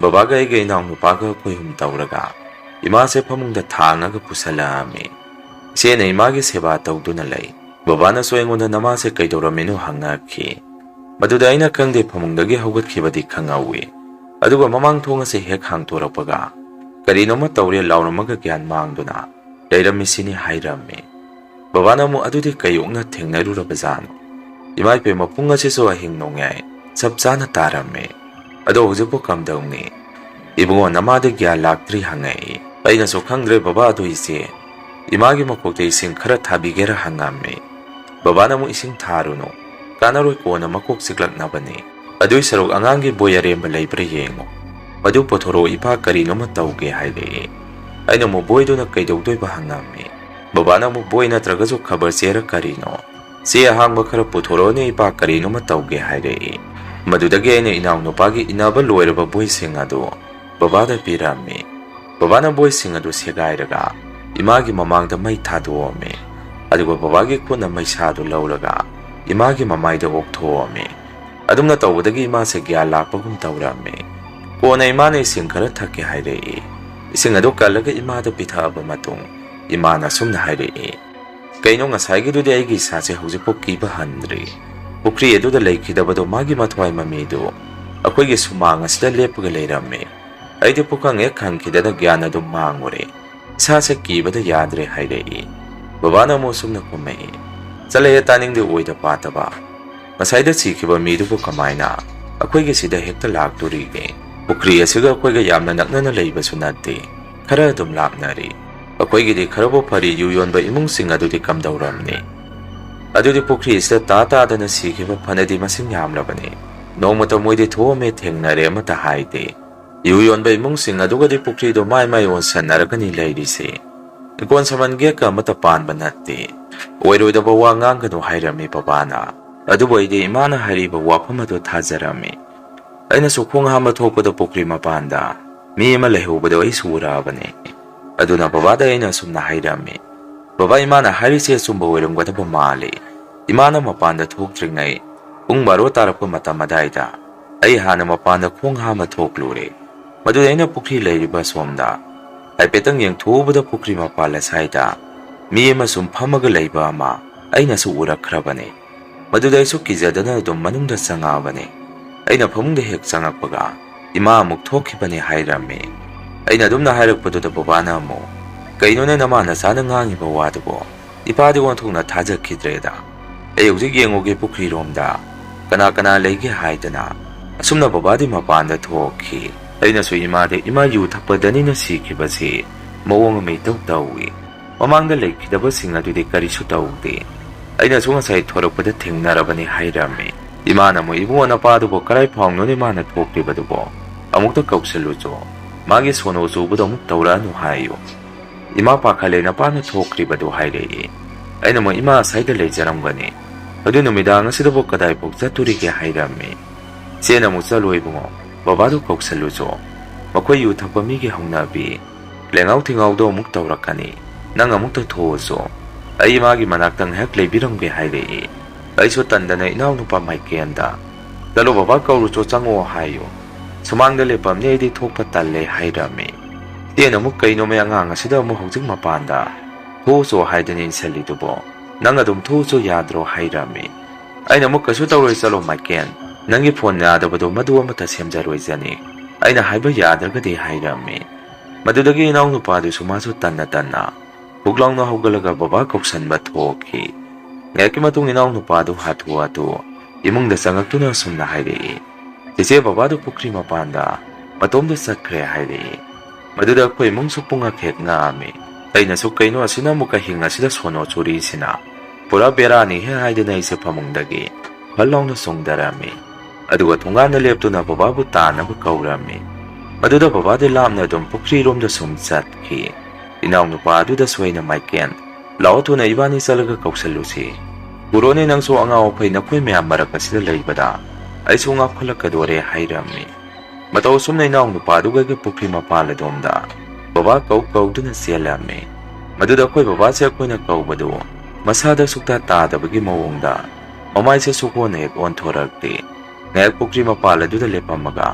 Babagay gay na ang nupaga ko'y humtawraga. Ima si pamungda tangaga pusalami. Siya na imagi seba tawdo nalay. Baba na suengo na namase kay doramino hangaki. Maduday na kang di pamungdagi hawgat kibadi kangawi. Aduga mamang tunga si hek hang turapaga. Karino matawri law na magagyan mangdo na. Dayram misini hayrami. Baba na mo adudi kayong na tingnarurabazano. Imay pe mapunga si so ahing nongyay. Sabsa na tarami. Ado huzipo kamdaw ni. Ibungo namade gya laktri hangay. Ay nasukang dre baba ado isi. Imagi makokte ising khara thabigera hangami. Baba na mo ising taruno. Kanaroy ko na makok siklak na bani. Ado'y sarog angangi boyare malay preyengo. Madu potoro ipa karino matawge hayle. Ay na mo boy do nagkaidogdoy pa hangami. Baba na mo boy na tragazo kabar siyara karino. Siya hang makara potoro na ipa karino matawge hayle. Madudagi ay na inaw no pagi inaba loyra ba boy singado. Baba da pirami. Baba na boy singado siya gairaga. Imagi mamangda may taduome. Aduga babagi ko na may sado lauraga. Imagi mamayda oktoome. Adum na tawdagi ima sa gyalapagum tawrami. Ko na ima na ising karatake hayrei. Ising ado kalaga ima da pitaba matong. Ima na sum na hayrei. Kaino nga saygi do di ay gisa si hausipo kiba handri. Pukhri edo da laikidaba do magi matway mamido. Ako'y gisumanga sila lepaga layrami. Ay di po kang ekang kida na gyana do mangure. Sa kiba da yadre hayrei. Baba na mo sum na kumay. Sa laya taning di uwi da pataba. Masay da sikiba mido po kamay na. ꯑꯩꯈꯣꯏꯒꯤ ꯁꯤꯗ ꯍꯦꯛꯇ ꯂꯥꯛꯇꯣꯔꯤꯒꯦ ꯄꯨꯈ꯭ꯔꯤ ꯑꯁꯤꯒ ꯑꯩꯈꯣꯏꯒ ꯌꯥꯝꯅ ꯅꯛꯅꯅ ꯂꯩꯕꯁꯨ ꯅꯠꯇꯦ ꯈꯔ ꯑꯗꯨꯝ ꯂꯥꯞꯅꯔꯤ ꯑꯩꯈꯣꯏꯒꯤꯗꯤ ꯈꯔꯕꯨ ꯐꯔꯤ ꯌꯨ ꯌꯣꯟꯕ ꯏꯃꯨꯡꯁꯤꯡ ꯑꯗꯨꯗꯤ ꯀꯝꯗꯧꯔꯝꯅꯤ ꯑꯗꯨꯗꯤ ꯄꯨꯈ꯭ꯔꯤ ꯑꯁꯤꯗ ꯇꯥꯗꯅ ꯁꯤꯈꯤꯕ ꯐꯅꯗꯤ ꯃꯁꯤꯡ ꯌꯥꯝꯂꯕꯅꯤ ꯅꯣꯡꯃꯇ ꯃꯣꯏꯗꯤ ꯊꯣꯛꯑꯝꯃꯦ ꯊꯦꯡꯅꯔꯦ ꯑꯃꯠꯇ ꯍꯥꯏꯗꯦ ꯌꯨ ꯌꯣꯟꯕ ꯏꯃꯨꯡꯁꯤꯡ ꯑꯗꯨꯒꯗꯤ ꯄꯨꯈ꯭ꯔꯤꯗꯣ ꯃꯥꯏ ꯃꯥꯏ ꯑꯣꯟꯁꯟꯅꯔꯒꯅꯤ ꯂꯩꯔꯤꯁꯦ ꯏꯀꯣꯟ ꯁꯃꯟ ꯒꯦꯠꯀ ꯑꯃꯠꯇ ꯄꯥꯟꯕ ꯅꯠꯇꯦ ꯑꯣꯏꯔꯣꯏꯗꯕ ꯋꯥ ꯉꯥꯡꯒꯅꯨ ꯍꯥꯏꯔꯝꯃꯤ ꯕꯕꯥꯅ ꯑꯗꯨꯕꯨ ꯑꯩꯗꯤ ꯏꯃꯥꯅ ꯍꯥꯏꯔꯤꯕ ꯋꯥꯐꯝ ꯑꯗꯨ ꯊꯥꯖꯔꯝꯃꯤ ꯑꯩꯅꯁꯨ ꯈꯣꯡ ꯍꯥꯝꯕ ꯊꯣꯛꯄꯗ ꯄꯨꯈ꯭ꯔꯤ ꯃꯄꯥꯟꯗ ꯃꯤ ꯑꯃ ꯂꯩꯍꯧꯕꯗꯣ ꯑꯩꯁꯨ ꯎꯔꯛꯑꯕꯅꯤ ꯑꯗꯨꯅ ꯕꯕꯥꯗ ꯑꯩꯅ ꯑꯁꯨꯝꯅ ꯍꯥꯏꯔꯝꯃꯤ ꯕꯕꯥ ꯏꯃꯥꯅ ꯍꯥꯏꯔꯤꯁꯦ ꯑꯆꯨꯝꯕ ꯑꯣꯏꯔꯝꯒꯗꯕ ꯃꯥꯜꯂꯤ ꯏꯃꯥꯅ ꯃꯄꯥꯟꯗ ꯊꯣꯛꯇ꯭ꯔꯤꯉꯩ ꯄꯨꯡ 12 ꯇꯥꯔꯛꯄ ꯃꯇꯝ ꯑꯗꯥꯏꯗ ꯑꯩ ꯍꯥꯟꯅ ꯃꯄꯥꯟꯗ ꯈꯣꯡ ꯍꯥꯝꯕ ꯊꯣꯛꯂꯨꯔꯦ ꯃꯗꯨꯗ ꯑꯩꯅ ꯄꯨꯈ꯭ꯔꯤ ꯂꯩꯔꯤꯕ ꯑꯁꯣꯝꯗ ꯍꯥꯏꯐꯦꯠꯇꯪ ꯌꯦꯡꯊꯣꯛꯎꯕꯗ ꯄꯨꯈ꯭ꯔꯤ ꯃꯄꯥꯟ ꯑꯁ꯭ꯋꯥꯏꯗ ꯃꯤ ꯑꯃ ꯁꯨꯝ ꯐꯝꯃꯒ ꯂꯩꯕ ꯑꯃ ꯑꯩꯅꯁꯨ ꯎꯔꯛꯈ꯭ꯔꯕꯅꯤ ꯃꯗꯨꯗ ꯑꯩꯁꯨ ꯀꯤꯖꯗꯅ ꯑꯗꯨꯝ ꯃꯅꯨꯡꯗ ꯆꯪꯉꯛꯑꯕꯅꯤ ꯑꯩꯅ ꯐꯃꯨꯡꯗ ꯍꯦꯛ ꯆꯪꯉꯛꯄꯒ ꯏꯃꯥ ꯑꯃꯨꯛ ꯊꯣꯛꯈꯤꯕꯅꯤ ꯍꯥꯏꯔꯝꯃꯤ ꯑꯩꯅ ꯑꯗꯨꯝꯅ ꯍꯥꯏꯔꯛꯄꯗꯨꯗ ꯕꯕꯥꯅ ꯑꯃꯨꯛ ꯀꯩꯅꯣꯅꯦ ꯅꯃꯥ ꯅꯆꯥꯅ ꯉꯥꯡꯉꯤꯕ ꯋꯥꯗꯨꯕꯣ ꯏꯄꯥꯗꯤ ꯑꯣꯟꯊꯣꯛꯅ ꯊꯥꯖꯈꯤꯗ꯭ꯔꯦꯗ ꯑꯩ ꯍꯧꯖꯤꯛ ꯌꯦꯡꯉꯨꯒꯦ ꯄꯨꯈ꯭ꯔꯤꯔꯣꯝꯗ ꯀꯅꯥ ꯀꯅꯥ ꯂꯩꯒꯦ ꯍꯥꯏꯗꯅ ꯑꯁꯨꯝꯅ ꯕꯕꯥꯗꯤ ꯃꯄꯥꯟꯗ ꯊꯣꯛꯈꯤ ꯑꯩꯅꯁꯨ ꯏꯃꯥꯗ ꯏꯃꯥ ꯌꯨ ꯊꯛꯄꯗꯅꯤꯅ ꯁꯤꯈꯤꯕꯁꯤ ꯃꯑꯣꯡ ꯑꯃ ꯏꯇꯧ ꯇꯧꯏ ꯃꯃꯥꯡꯗ ꯂꯩꯈꯤꯗꯕꯁꯤꯡ ꯑꯗꯨꯗꯤ ꯀꯔꯤꯁꯨ ꯇꯧꯗꯦ ꯑꯩꯅꯁꯨ ꯉꯁꯥꯏ ꯊꯣꯔꯛꯄꯗ ꯊꯦꯡꯅꯔꯕꯅꯤ ꯍꯥꯏꯔꯝꯃꯤ ꯏꯃꯥꯅ ꯑꯃꯨꯛ ꯏꯕꯨꯡꯉꯣ ꯅꯄꯥꯗꯨꯕꯨ ꯀꯔꯥꯏ ꯐꯥꯎꯅꯣꯅꯦ ꯃꯥꯅ ꯊꯣꯛꯂꯤꯕꯗꯨꯕꯣ ꯑꯃꯨꯛꯇ ꯀꯧꯁꯜꯂꯨꯆꯣ ꯃꯥꯒꯤ ꯁꯣꯅꯣ ꯆꯨꯕꯗꯣ ꯑꯃꯨꯛ ꯇꯧꯔꯛꯑꯅꯨ ꯍꯥꯏꯌꯨ ꯏꯃꯥ ꯄꯥꯈꯠꯂꯦ ꯅꯄꯥꯅ ꯊꯣꯛꯈ꯭ꯔꯤꯕꯗꯨ ꯍꯥꯏꯔꯛꯏ ꯑꯩꯅ ꯑꯃꯨꯛ ꯏꯃꯥ ꯑꯁꯥꯏꯗ ꯂꯩꯖꯔꯝꯒꯅꯤ ꯑꯗꯨ ꯅꯨꯃꯤꯗꯥꯡ ꯑꯁꯤꯗꯕꯨ ꯀꯗꯥꯏꯐꯥꯎ ꯆꯠꯇꯣꯔꯤꯒꯦ ꯍꯥꯏꯔꯝꯃꯤ ꯆꯦꯅ ꯑꯃꯨꯛ ꯆꯠꯂꯣ ꯏꯕꯨꯡꯉꯣ ꯕꯕꯥꯗꯨ ꯀꯧꯁꯜꯂꯨꯆꯣ ꯃꯈꯣꯏ ꯌꯨ ꯊꯛꯄ ꯃꯤꯒꯤ ꯍꯧꯅꯕꯤ ꯂꯦꯡꯉꯥꯎ ꯊꯤꯉꯥꯎꯗꯣ ꯑꯃꯨꯛ ꯇꯧꯔꯛꯀꯅꯤ ꯅꯪ ꯑꯃꯨꯛꯇ ꯊꯣꯛꯎꯆꯣ ꯑꯩ ꯏꯃꯥꯒꯤ ꯃꯅꯥꯛꯇ ꯉꯥꯏꯍꯥꯛ ꯂꯩꯕꯤꯔꯝꯒꯦ ꯍꯥꯏꯔꯛꯏ ꯑꯩꯁꯨ ꯇꯟꯗꯅ ꯏꯅꯥꯎꯅꯨꯄꯥ ꯃꯥꯏꯀꯦꯟꯗ ꯆꯠꯂꯣ ꯕꯕꯥ ꯀꯧꯔꯨꯆꯣ ꯆꯪꯉꯛꯑꯣ ꯍꯥꯏꯌꯨ ꯁꯨꯃꯥꯡꯗ ꯂꯦꯞꯄꯝꯅꯤ ꯑꯩꯗꯤ ꯊꯣꯛꯄ ꯇꯜꯂꯦ ꯍꯥꯏꯔꯝꯃꯤ ꯆꯦꯅ ꯑꯃꯨꯛ ꯀꯩꯅꯣꯃꯦ ꯑꯉꯥꯡ ꯑꯁꯤꯗ ꯑꯃꯨꯛ ꯍꯧꯖꯤꯛ ꯃꯄꯥꯟꯗ ꯊꯣꯛꯎꯆꯣ ꯍꯥꯏꯗꯅ ꯏꯟꯁꯜꯂꯤꯗꯨꯕꯣ ꯅꯪ ꯑꯗꯨꯝ ꯊꯣꯛꯎꯆꯣ ꯌꯥꯗ꯭ꯔꯣ ꯍꯥꯏꯔꯝꯃꯤ ꯑꯩꯅ ꯑꯃꯨꯛ ꯀꯩꯁꯨ ꯇꯧꯔꯣꯏ ꯆꯠꯂꯣ ꯃꯥꯏꯀꯦꯟ ꯅꯪꯒꯤ ꯐꯣꯟ ꯌꯥꯗꯕꯗꯣ ꯃꯗꯨ ꯑꯃꯠꯇ ꯁꯦꯝꯖꯔꯣꯏꯖꯅꯤ ꯑꯩꯅ ꯍꯥꯏꯕ ꯌꯥꯗ꯭ꯔꯒꯗꯤ ꯍꯥꯏꯔꯝꯃꯤ ꯃꯗꯨꯗꯒꯤ ꯏꯅꯥꯎꯅꯨꯄꯥꯗꯨꯁꯨ ꯃꯥꯁꯨ ꯇꯟꯅ ꯄꯨꯛ ꯂꯥꯎꯅ ꯍꯧꯒꯠꯂꯒ ꯕꯕꯥ ꯀꯧꯁꯟꯕ ꯊꯣꯛꯈꯤ ꯉꯥꯏꯍꯥꯛꯀꯤ ꯃꯇꯨꯡ ꯏꯅꯥꯎꯅꯨꯄꯥꯗꯨ ꯍꯥꯊꯨ ꯏꯃꯨꯡꯗ ꯆꯪꯉꯛꯇꯨꯅ ꯑꯁꯨꯝꯅ ꯍꯥꯏꯔꯛꯏ ꯆꯦꯆꯦ ꯕꯕꯥꯗꯨ ꯄꯨꯈ꯭ꯔꯤ ꯃꯄꯥꯟꯗ ꯃꯇꯣꯝꯗ ꯆꯠꯈ꯭ꯔꯦ ꯍꯥꯏꯔꯛꯏ ꯃꯗꯨꯗ ꯑꯩꯈꯣꯏ ꯏꯃꯨꯡꯁꯨ ꯄꯨꯡꯉꯛ ꯍꯦꯛ ꯉꯛꯑꯝꯃꯤ ꯑꯩꯅꯁꯨ ꯀꯩꯅꯣ ꯑꯁꯤꯅ ꯑꯃꯨꯛꯀ ꯍꯤꯡ ꯑꯁꯤꯗ ꯁꯣꯅꯣ ꯆꯨꯔꯤꯁꯤꯅ ꯄꯨꯔꯥ ꯕꯦꯔꯥꯅꯤꯍꯦ ꯍꯥꯏꯗꯅ ꯑꯩꯁꯦ ꯐꯃꯨꯡꯗꯒꯤ ꯐꯜ ꯂꯥꯎꯅ ꯆꯣꯡꯊꯔꯝꯃꯤ ꯑꯗꯨꯒ ꯊꯣꯡꯒꯥꯟꯗ ꯂꯦꯞꯇꯨꯅ ꯕꯕꯥꯕꯨ ꯇꯥꯅꯕ ꯀꯧꯔꯝꯃꯤ ꯃꯗꯨꯗ ꯕꯕꯥꯗꯤ ꯂꯥꯞꯅ ꯑꯗꯨꯝ ꯄꯨꯈ꯭ꯔꯤꯔꯣꯝꯗ ꯁꯨꯝ ꯆꯠꯈꯤ ꯏꯅꯥꯎꯅꯨꯄꯥ ꯑꯗꯨꯗꯁꯨ ꯑꯩꯅ ꯃꯥꯏꯀꯦꯟ ꯂꯥꯛꯑꯣ ꯊꯨꯅ ꯏꯕꯥꯅꯤ ꯆꯠꯂꯒ ꯀꯧꯁꯜꯂꯨꯁꯤ ꯄꯨꯔꯣꯅꯦ ꯅꯪꯁꯨ ꯑꯉꯥꯎ ꯑꯐꯩ ꯅꯈꯣꯏ ꯃꯌꯥꯝ ꯃꯔꯛ ꯑꯁꯤꯗ ꯂꯩꯕꯗ ꯑꯩꯁꯨ ꯉꯥꯎꯈꯠꯂꯛꯀꯗꯣꯔꯦ ꯍꯥꯏꯔꯝꯃꯤ ꯃꯇꯧ ꯑꯁꯨꯝꯅ ꯏꯅꯥꯎꯅꯨꯄꯥꯗꯨꯒ ꯄꯨꯈ꯭ꯔꯤ ꯃꯄꯥꯟ ꯑꯗꯣꯝꯗ ꯕꯕꯥ ꯀꯧꯗꯨꯅ ꯆꯦꯜꯂꯝꯃꯤ ꯃꯗꯨꯗ ꯑꯩꯈꯣꯏ ꯕꯕꯥꯁꯦ ꯑꯩꯈꯣꯏꯅ ꯀꯧꯕꯗꯨ ꯃꯁꯥꯗ ꯁꯨꯛꯇꯥ ꯇꯥꯗꯕꯒꯤ ꯃꯑꯣꯡꯗ ꯃꯃꯥꯏꯁꯦ ꯁꯨꯛꯑꯣꯟ ꯍꯦꯛ ꯑꯣꯟꯊꯣꯔꯛꯇꯦ ꯉꯥꯏꯍꯥꯛ ꯄꯨꯈ꯭ꯔꯤ ꯃꯄꯥꯟ ꯑꯗꯨꯗ ꯂꯦꯞꯄꯝꯃꯒ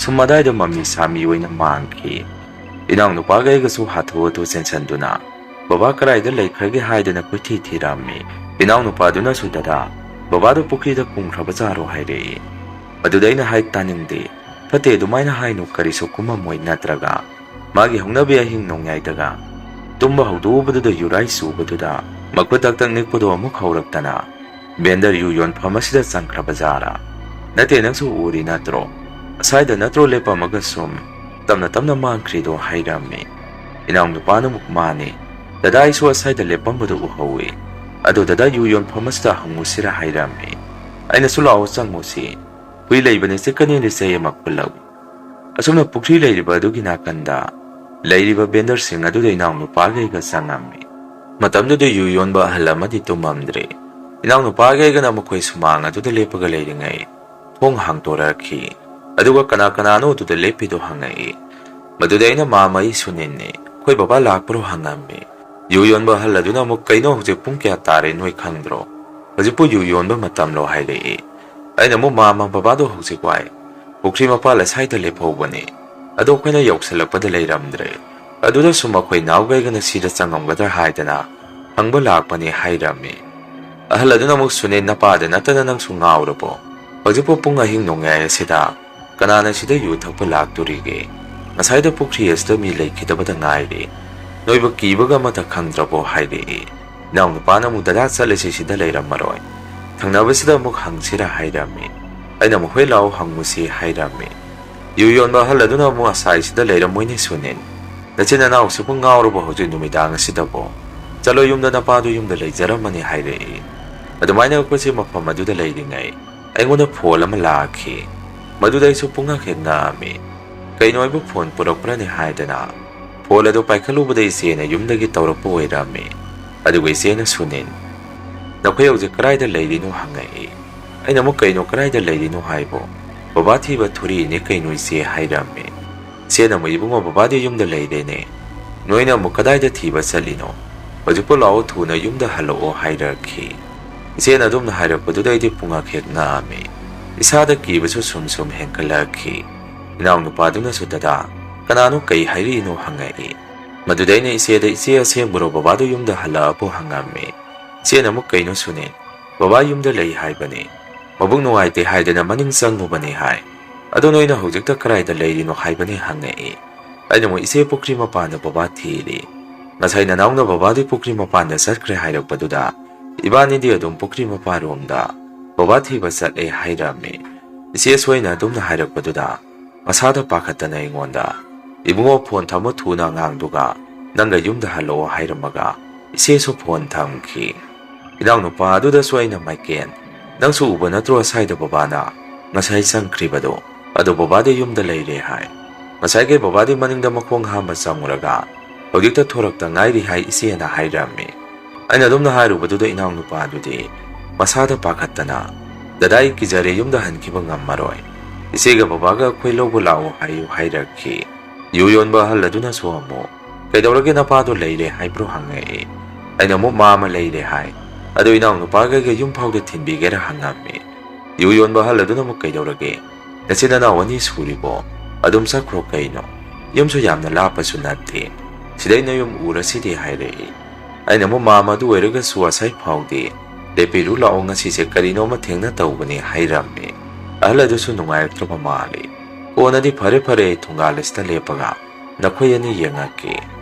ꯁꯨꯝ ꯑꯗꯥꯏꯗ ꯃꯃꯤ ꯁꯥꯃꯤ ꯑꯣꯏꯅ ꯃꯥꯡꯈꯤ ꯏꯅꯥꯎꯅꯨꯄꯥꯒ ꯑꯩꯒꯁꯨ ꯍꯥꯊꯨ ꯆꯦꯟꯁꯟꯗꯨꯅ ꯕꯕꯥ ꯀꯔꯥꯏꯗ ꯂꯩꯈ꯭ꯔꯒꯦ ꯍꯥꯏꯗꯅ ꯀꯣꯏꯊꯤ ꯊꯤꯔꯝꯃꯤ ꯏꯅꯥꯎꯅꯨꯄꯥꯗꯨꯅꯁꯨ ꯗꯗꯥ ꯕꯕꯥꯗꯨ ꯄꯨꯈ꯭ꯔꯤꯗ ꯀꯨꯝꯈ꯭ꯔꯕꯖꯥꯔꯣ ꯍꯥꯏꯔꯛꯏ ꯃꯗꯨꯗ ꯑꯩꯅ ꯍꯥꯏ ꯇꯥꯅꯤꯡꯗꯦ ꯐꯠꯇꯦ ꯑꯗꯨꯃꯥꯏꯅ ꯍꯥꯏꯅꯨ ꯀꯔꯤꯁꯨ ꯀꯨꯝꯃꯝꯃꯣꯏ ꯅꯠꯇ꯭ꯔꯒ ꯃꯥꯒꯤ ꯍꯧꯅꯕꯤ ꯑꯍꯤꯡ ꯅꯣꯡꯌꯥꯏꯗꯒ ꯇꯨꯝꯕ ꯍꯧꯗꯣꯛꯎꯕꯗꯨꯗ ꯌꯨꯔꯥꯏ ꯆꯨꯕꯗꯨꯗ ꯃꯈꯨꯠ ꯇꯛꯇꯛ ꯅꯤꯛꯄꯗꯣ ꯑꯃꯨꯛ ꯍꯧꯔꯛꯇꯅ ꯕꯦꯟꯗꯔ ꯌꯨ ꯌꯣꯟꯐꯝ ꯑꯁꯤꯗ ꯆꯪꯈ꯭ꯔꯕꯖꯥꯔꯥ ꯅꯠꯇꯦ ꯅꯪꯁꯨ ꯎꯔꯤ ꯅꯠꯇ꯭ꯔꯣ ꯑꯁ꯭ꯋꯥꯏꯗ ꯅꯠꯇ꯭ꯔꯣ ꯂꯦꯞꯄꯝꯃꯒ ꯁꯨꯝ ꯇꯞꯅ ꯃꯥꯡꯈ꯭ꯔꯤꯗꯣ ꯍꯥꯏꯔꯝꯃꯤ ꯏꯅꯥꯎꯅꯨꯄꯥꯅ ꯑꯃꯨꯛ ꯃꯥꯅꯤ ꯗꯗꯥ ꯑꯩꯁꯨ ꯑꯁ꯭ꯋꯥꯏꯗ ꯂꯦꯞꯄꯝꯕꯗꯨ ꯎꯍꯧꯏ ꯑꯗꯨ ꯗꯗꯥ ꯌꯨ ꯌꯣꯟꯐꯝ ꯑꯁꯤꯗ ꯍꯪꯉꯨꯁꯤꯔ ꯍꯥꯏꯔꯝꯃꯤ ꯑꯩꯅꯁꯨ ꯂꯥꯛꯑꯣ ꯆꯪꯉꯨꯁꯤ ꯍꯨꯏ ꯂꯩꯕꯅꯤ ꯆꯤꯛꯀꯅꯤꯅ ꯆꯩ ꯑꯃ ꯈꯨꯜꯂꯛꯎ ꯑꯁꯨꯝꯅ ꯄꯨꯈ꯭ꯔꯤ ꯂꯩꯔꯤꯕ ꯑꯗꯨꯒꯤ ꯅꯥꯀꯟꯗ ꯂꯩꯔꯤꯕ ꯕꯦꯟꯗꯔꯁꯤꯡ ꯑꯗꯨꯗ ꯏꯅꯥꯎꯅꯨꯄꯥꯒ ꯑꯩꯒ ꯆꯪꯉꯝꯃꯤ ꯃꯇꯝꯗꯨꯗ ꯌꯨ ꯌꯣꯟꯕ ꯑꯍꯜ ꯑꯃꯗꯤ ꯇꯨꯝꯃꯝꯗ꯭ꯔꯦ ꯏꯅꯥꯎꯅꯨꯄꯥꯒ ꯑꯩꯒꯅ ꯃꯈꯣꯏ ꯁꯨꯃꯥꯡ ꯑꯗꯨꯗ ꯂꯦꯞꯄꯒ ꯂꯩꯔꯤꯉꯩ ꯊꯣꯡ ꯍꯥꯡꯇꯣꯔꯛꯈꯤ ꯑꯗꯨꯒ ꯀꯅꯥꯅꯣ ꯑꯗꯨꯗ ꯂꯦꯞꯄꯤꯗꯣ ꯍꯪꯉꯛꯏ ꯃꯗꯨꯗ ꯑꯩꯅ ꯃꯥꯝꯃ ꯑꯩ ꯁꯨꯅꯤꯟꯅꯤ ꯑꯩꯈꯣꯏ ꯕꯕꯥ ꯂꯥꯛꯄ꯭ꯔꯣ ꯍꯪꯉꯝꯃꯤ ꯌꯨ ꯌꯣꯟꯕ ꯑꯍꯜ ꯑꯗꯨꯅ ꯑꯃꯨꯛ ꯀꯩꯅꯣ ꯍꯧꯖꯤꯛ ꯄꯨꯡ ꯀꯌꯥ ꯇꯥꯔꯦ ꯅꯣꯏ ꯈꯪꯗ꯭ꯔꯣ ꯍꯧꯖꯤꯛꯄꯨ ꯌꯨ ꯌꯣꯟꯕ ꯃꯇꯝꯂꯣ ꯍꯥꯏꯔꯛꯏ ꯑꯩꯅ ꯑꯃꯨꯛ ꯃꯥꯝꯃ ꯕꯕꯥꯗꯣ ꯍꯧꯖꯤꯛ ꯋꯥꯏ ꯄꯨꯈ꯭ꯔꯤ ꯃꯄꯥꯟ ꯑꯁ꯭ꯋꯥꯏꯗ ꯂꯦꯞꯍꯧꯕꯅꯤ ꯑꯗꯣ ꯑꯩꯈꯣꯏꯅ ꯌꯧꯁꯜꯂꯛꯄꯗ ꯂꯩꯔꯝꯗ꯭ꯔꯦ ꯑꯗꯨꯗ ꯁꯨꯝ ꯑꯩꯈꯣꯏ ꯅꯥꯎꯒꯩꯒꯅ ꯁꯤꯗ ꯆꯪꯉꯝꯒꯗ꯭ꯔꯥ ꯍꯥꯏꯗꯅ ꯍꯪꯕ ꯂꯥꯛꯄꯅꯤ ꯍꯥꯏꯔꯝꯃꯤ ꯑꯍꯜ ꯑꯗꯨꯅ ꯑꯃꯨꯛ ꯁꯨꯅꯦ ꯅꯄꯥꯗ ꯅꯠꯇꯅ ꯅꯪꯁꯨ ꯉꯥꯎꯔꯕꯣ ꯍꯧꯖꯤꯛꯄꯨ ꯄꯨꯡ ꯑꯍꯤꯡ ꯅꯣꯡꯌꯥꯏ ꯑꯁꯤꯗ ꯀꯅꯥꯅ ꯁꯤꯗ ꯌꯨ ꯊꯛꯄ ꯂꯥꯛꯇꯣꯔꯤꯒꯦ ꯉꯁꯥꯏꯗ ꯄꯨꯈ꯭ꯔꯤ ꯑꯁꯤꯗ ꯃꯤ ꯂꯩꯈꯤꯗꯕꯗ ꯉꯥꯏꯔꯤ ꯅꯣꯏꯕꯨ ꯀꯤꯕꯒ ꯑꯃꯠꯇ ꯈꯪꯗ꯭ꯔꯕꯣ ꯍꯥꯏꯔꯛꯏ ꯏꯅꯥꯎꯅꯨꯄꯥꯅ ꯑꯃꯨꯛ ꯗꯗꯥ ꯆꯠꯂꯁꯤ ꯁꯤꯗ ꯂꯩꯔꯝꯃꯔꯣꯏ ꯊꯪꯅꯕꯁꯤꯗ ꯑꯃꯨꯛ ꯍꯪꯁꯤꯔ ꯍꯥꯏꯔꯝꯃꯤ ꯑꯩꯅ ꯃꯈꯣꯏ ꯂꯥꯎ ꯍꯪꯉꯨꯁꯤ ꯍꯥꯏꯔꯝꯃꯤ꯫ ꯌꯨ ꯌꯣꯟꯕ ꯑꯍꯜ ꯑꯗꯨꯅ ꯑꯃꯨꯛ ꯑꯁꯥꯏꯁꯤꯗ ꯂꯩꯔꯝꯃꯣꯏꯅꯦ ꯁꯨꯅꯤꯟ, ꯅꯆꯤꯟ ꯅꯅꯥꯎꯁꯤꯕꯨ ꯉꯥꯎꯔꯕ ꯍꯧꯖꯤꯛ ꯅꯨꯃꯤꯗꯥꯡ ꯑꯁꯤꯗꯕꯣ? ꯆꯠꯂꯣ ꯌꯨꯝꯗ ꯅꯄꯥꯗꯨ ꯌꯨꯝꯗ ꯂꯩꯖꯔꯝꯃꯅꯤ ꯍꯥꯏꯔꯛꯏ꯫ ꯑꯗꯨꯃꯥꯏꯅ ꯑꯩꯈꯣꯏꯁꯦ ꯃꯐꯝ ꯑꯗꯨꯗ ꯂꯩꯔꯤꯉꯩ ꯑꯩꯉꯣꯟꯗ ꯐꯣꯟ ꯑꯃ ꯂꯥꯛꯈꯤ꯫ ꯃꯗꯨꯗ ꯑꯩꯁꯨ ꯄꯨꯡꯉꯛ ꯍꯦꯛ ꯉꯛꯑꯝꯃꯤ꯫ ꯀꯩꯅꯣ ꯑꯩꯕꯨ ꯐꯣꯟ ꯄꯨꯔꯛꯄ꯭ꯔꯅꯦ ꯍꯥꯏꯗꯅ ꯐꯣꯟ ꯑꯗꯨ ꯄꯥꯏꯈꯠꯂꯨꯕꯗ ꯏꯆꯦꯅ ꯌꯨꯝꯗꯒꯤ ꯇꯧꯔꯛꯄ ꯑꯣꯏꯔꯝꯃꯤ꯫ ꯑꯗꯨꯒ ꯏꯆꯦꯅ ꯁꯨꯅꯤꯟ, ꯅꯈꯣꯏ ꯍꯧꯖꯤꯛ ꯀꯗꯥꯏꯗ ꯂꯩꯔꯤꯅꯣ ꯍꯪꯉꯛꯏ꯫ ꯑꯩꯅ ꯑꯃꯨꯛ ꯀꯩꯅꯣ ꯀꯗꯥꯏꯗ ꯂꯩꯔꯤꯅꯣ ꯍꯥꯏꯕꯣ? ꯕꯕꯥ ꯊꯤꯕ ꯊꯣꯔꯛꯏꯅꯦ ꯀꯩꯅꯣ ꯏꯆꯦ ꯍꯥꯏꯔꯝꯃꯤ꯫ ꯏꯆꯦꯅ ꯑꯃꯨꯛ ꯏꯕꯨꯡꯉꯣ ꯕꯕꯥꯗꯤ ꯌꯨꯝꯗ ꯂꯩꯔꯦꯅꯦ, ꯅꯣꯏꯅ ꯑꯃꯨꯛ ꯀꯗꯥꯏꯗ ꯊꯤꯕ ꯆꯠꯂꯤꯅꯣ? ꯍꯧꯖꯤꯛꯄꯨ ꯂꯥꯛꯑꯣ ꯊꯨꯅ ꯌꯨꯝꯗ ꯍꯜꯂꯛꯑꯣ ꯍꯥꯏꯔꯛꯈꯤ꯫ ꯏꯆꯦꯅ ꯑꯗꯨꯝꯅ ꯍꯥꯏꯔꯛꯄꯗꯨꯗ ꯑꯩꯗꯤ ꯄꯨꯡꯉꯛ ꯍꯦꯛ ꯉꯛꯑꯝꯃꯤ꯫ ꯏꯁꯥꯗ ꯀꯤꯕꯁꯨ ꯁꯨꯝ ꯁꯨꯝ ꯍꯦꯟꯒꯠꯂꯛꯈꯤ꯫ ꯏꯅꯥꯎꯅꯨꯄꯥꯗꯨꯅꯁꯨ ꯗꯗꯥ ꯀꯅꯥꯅꯣ ꯀꯩ ꯍꯥꯏꯔꯛꯏꯅꯣ ꯍꯪꯉꯛꯏ꯫ ꯃꯗꯨꯗ ꯑꯩꯅ ꯏꯆꯦꯗ ꯏꯆꯦ ꯑꯁꯦꯡꯕꯔꯣ ꯕꯕꯥꯗꯨ ꯌꯨꯝꯗ ꯍꯜꯂꯛꯑꯕꯣ ꯍꯪꯉꯝꯃꯤ꯫ ꯏꯆꯦꯅ ꯑꯃꯨꯛ ꯀꯩꯅꯣ ꯁꯨꯅꯤꯟ, ꯕꯕꯥ ꯌꯨꯝꯗ ꯂꯩ ꯍꯥꯏꯕꯅꯤ, ꯃꯕꯨꯛ ꯅꯨꯡꯉꯥꯏꯇꯦ ꯍꯥꯏꯗꯅ ꯃꯅꯤꯡ ꯆꯪꯉꯨꯕꯅꯤ ꯍꯥꯏ꯫ ꯑꯗꯣ ꯅꯣꯏꯅ ꯍꯧꯖꯤꯛꯇ ꯀꯗꯥꯏꯗ ꯂꯩꯔꯤꯅꯣ ꯍꯥꯏꯕꯅꯤ ꯍꯪꯉꯛꯏ꯫ ꯑꯩꯅ ꯑꯃꯨꯛ ꯏꯆꯦ ꯄꯨꯈ꯭ꯔꯤ ꯃꯄꯥꯟꯗ ꯕꯕꯥ ꯊꯤꯔꯤ꯫ ꯉꯁꯥꯏ ꯅꯅꯥꯎꯅ ꯕꯕꯥꯗꯤ ꯄꯨꯈ꯭ꯔꯤ ꯃꯄꯥꯟꯗ ꯆꯠꯈ꯭ꯔꯦ ꯍꯥꯏꯔꯛꯄꯗꯨꯗ ꯏꯕꯥꯅꯤꯗꯤ ꯑꯗꯨꯝ ꯄꯨꯈ꯭ꯔꯤ ꯃꯄꯥꯟꯔꯣꯝꯗ ꯕꯕꯥ ꯊꯤꯕ ꯆꯠꯂꯦ ꯍꯥꯏꯔꯝꯃꯤ꯫ ꯏꯆꯦ ꯁꯣꯏꯅ ꯑꯗꯨꯝꯅ ꯍꯥꯏꯔꯛꯄꯗꯨꯗ ꯃꯁꯥꯗ ꯄꯥꯈꯠꯇꯅ ꯑꯩꯉꯣꯟꯗ, ꯏꯕꯨꯡꯉꯣ ꯐꯣꯟ ꯊꯝꯃꯣ ꯊꯨꯅ ꯑꯉꯥꯡꯗꯨꯒ ꯅꯪꯒ ꯌꯨꯝꯗ ꯍꯜꯂꯛꯑꯣ ꯍꯥꯏꯔꯝꯃꯒ ꯏꯆꯦꯁꯨ ꯐꯣꯟ ꯊꯝꯈꯤ꯫ ꯏꯅꯥꯎꯅꯨꯄꯥ ꯑꯗꯨꯗꯁꯨ ꯑꯩꯅ ꯃꯥꯏꯀꯦꯟ, ꯅꯪꯁꯨ ꯎꯕ ꯅꯠꯇ꯭ꯔꯣ ꯑꯁꯥꯏꯗ ꯕꯕꯥꯅ ꯉꯁꯥꯏ ꯆꯪꯈ꯭ꯔꯤꯕꯗꯣ? ꯑꯗꯣ ꯕꯕꯥꯗꯤ ꯌꯨꯝꯗ ꯂꯩꯔꯦ ꯍꯥꯏ꯫ ꯉꯁꯥꯏꯒꯤ ꯕꯕꯥꯗꯤ ꯃꯅꯤꯡꯗ ꯃꯈꯣꯡ ꯍꯥꯝꯕ ꯆꯪꯉꯨꯔꯒ ꯍꯧꯖꯤꯛꯇ ꯊꯣꯔꯛꯇ ꯉꯥꯏꯔꯤ ꯍꯥꯏ ꯏꯆꯦꯅ ꯍꯥꯏꯔꯝꯃꯤ꯫ ꯑꯩꯅ ꯑꯗꯨꯝꯅ ꯍꯥꯏꯔꯨꯕꯗꯨꯗ ꯏꯅꯥꯎꯅꯨꯄꯥꯗꯨꯗꯤ ꯃꯁꯥꯗ ꯄꯥꯈꯠꯇꯅ, ꯗꯗꯥ ꯑꯩ ꯀꯤꯖꯔꯦ ꯌꯨꯝꯗ ꯍꯟꯈꯤꯕ ꯉꯝꯃꯔꯣꯏ, ꯏꯆꯦꯒ ꯕꯕꯥꯒ ꯑꯩꯈꯣꯏ ꯂꯧꯕ ꯂꯥꯛꯑꯣ ꯍꯥꯏꯌꯨ ꯍꯥꯏꯔꯛꯈꯤ꯫ ꯌꯨ ꯌꯣꯟꯕ ꯑꯍꯜ ꯑꯗꯨꯅꯁꯨ ꯑꯃꯨꯛ ꯀꯩꯗꯧꯔꯒꯦ ꯅꯄꯥꯗꯣ ꯂꯩꯔꯦ ꯍꯥꯏꯕ꯭ꯔꯣ ꯍꯪꯉꯛꯏ꯫ ꯑꯩꯅ ꯑꯃꯨꯛ ꯃꯥ ꯑꯃ ꯂꯩꯔꯦ ꯍꯥꯏ, ꯑꯗꯨ ꯏꯅꯥꯎꯅꯨꯄꯥꯒꯩꯒ ꯌꯨꯝ ꯐꯥꯎꯗ ꯊꯤꯟꯕꯤꯒꯦꯔꯥ ꯍꯪꯉꯝꯃꯤ꯫ ꯌꯨ ꯌꯣꯟꯕ ꯑꯍꯜ ꯑꯗꯨꯅ ꯑꯃꯨꯛ ꯀꯩꯗꯧꯔꯒꯦ, ꯅꯆꯤꯟ ꯅꯅꯥꯎ ꯑꯅꯤ ꯁꯨꯔꯤꯕꯣ, ꯑꯗꯨꯝ ꯆꯠꯈ꯭ꯔꯣ ꯀꯩꯅꯣ, ꯌꯨꯝꯁꯨ ꯌꯥꯝꯅ ꯂꯥꯞꯄꯁꯨ ꯅꯠꯇꯦ, ꯁꯤꯗꯩ ꯅꯌꯨꯝ ꯎꯔꯁꯤꯗꯤ ꯍꯥꯏꯔꯛꯏ꯫ ꯑꯩꯅ ꯑꯃꯨꯛ ꯃꯥꯝ ꯑꯗꯨ ꯑꯣꯏꯔꯒꯁꯨ ꯑꯁꯥꯏ ꯐꯥꯎꯗꯤ ꯂꯦꯞꯄꯤꯔꯨ ꯂꯥꯛꯑꯣ ꯉꯁꯤꯁꯦ ꯀꯔꯤꯅꯣꯃ ꯊꯦꯡꯅ ꯇꯧꯕꯅꯤ ꯍꯥꯏꯔꯝꯃꯤ꯫ ꯑꯍꯜ ꯑꯗꯨꯁꯨ ꯅꯨꯡꯉꯥꯏꯔꯛꯇ꯭ꯔꯕ ꯃꯥꯜꯂꯤ꯫ ꯀꯣꯟꯅꯗꯤ ꯐꯔꯦ ꯐꯔꯦ ꯑꯩ ꯊꯣꯡꯒꯥꯜ ꯑꯁꯤꯗ ꯂꯦꯞꯄꯒ ꯅꯈꯣꯏ ꯑꯅꯤ ꯌꯦꯡꯉꯛꯀꯦ,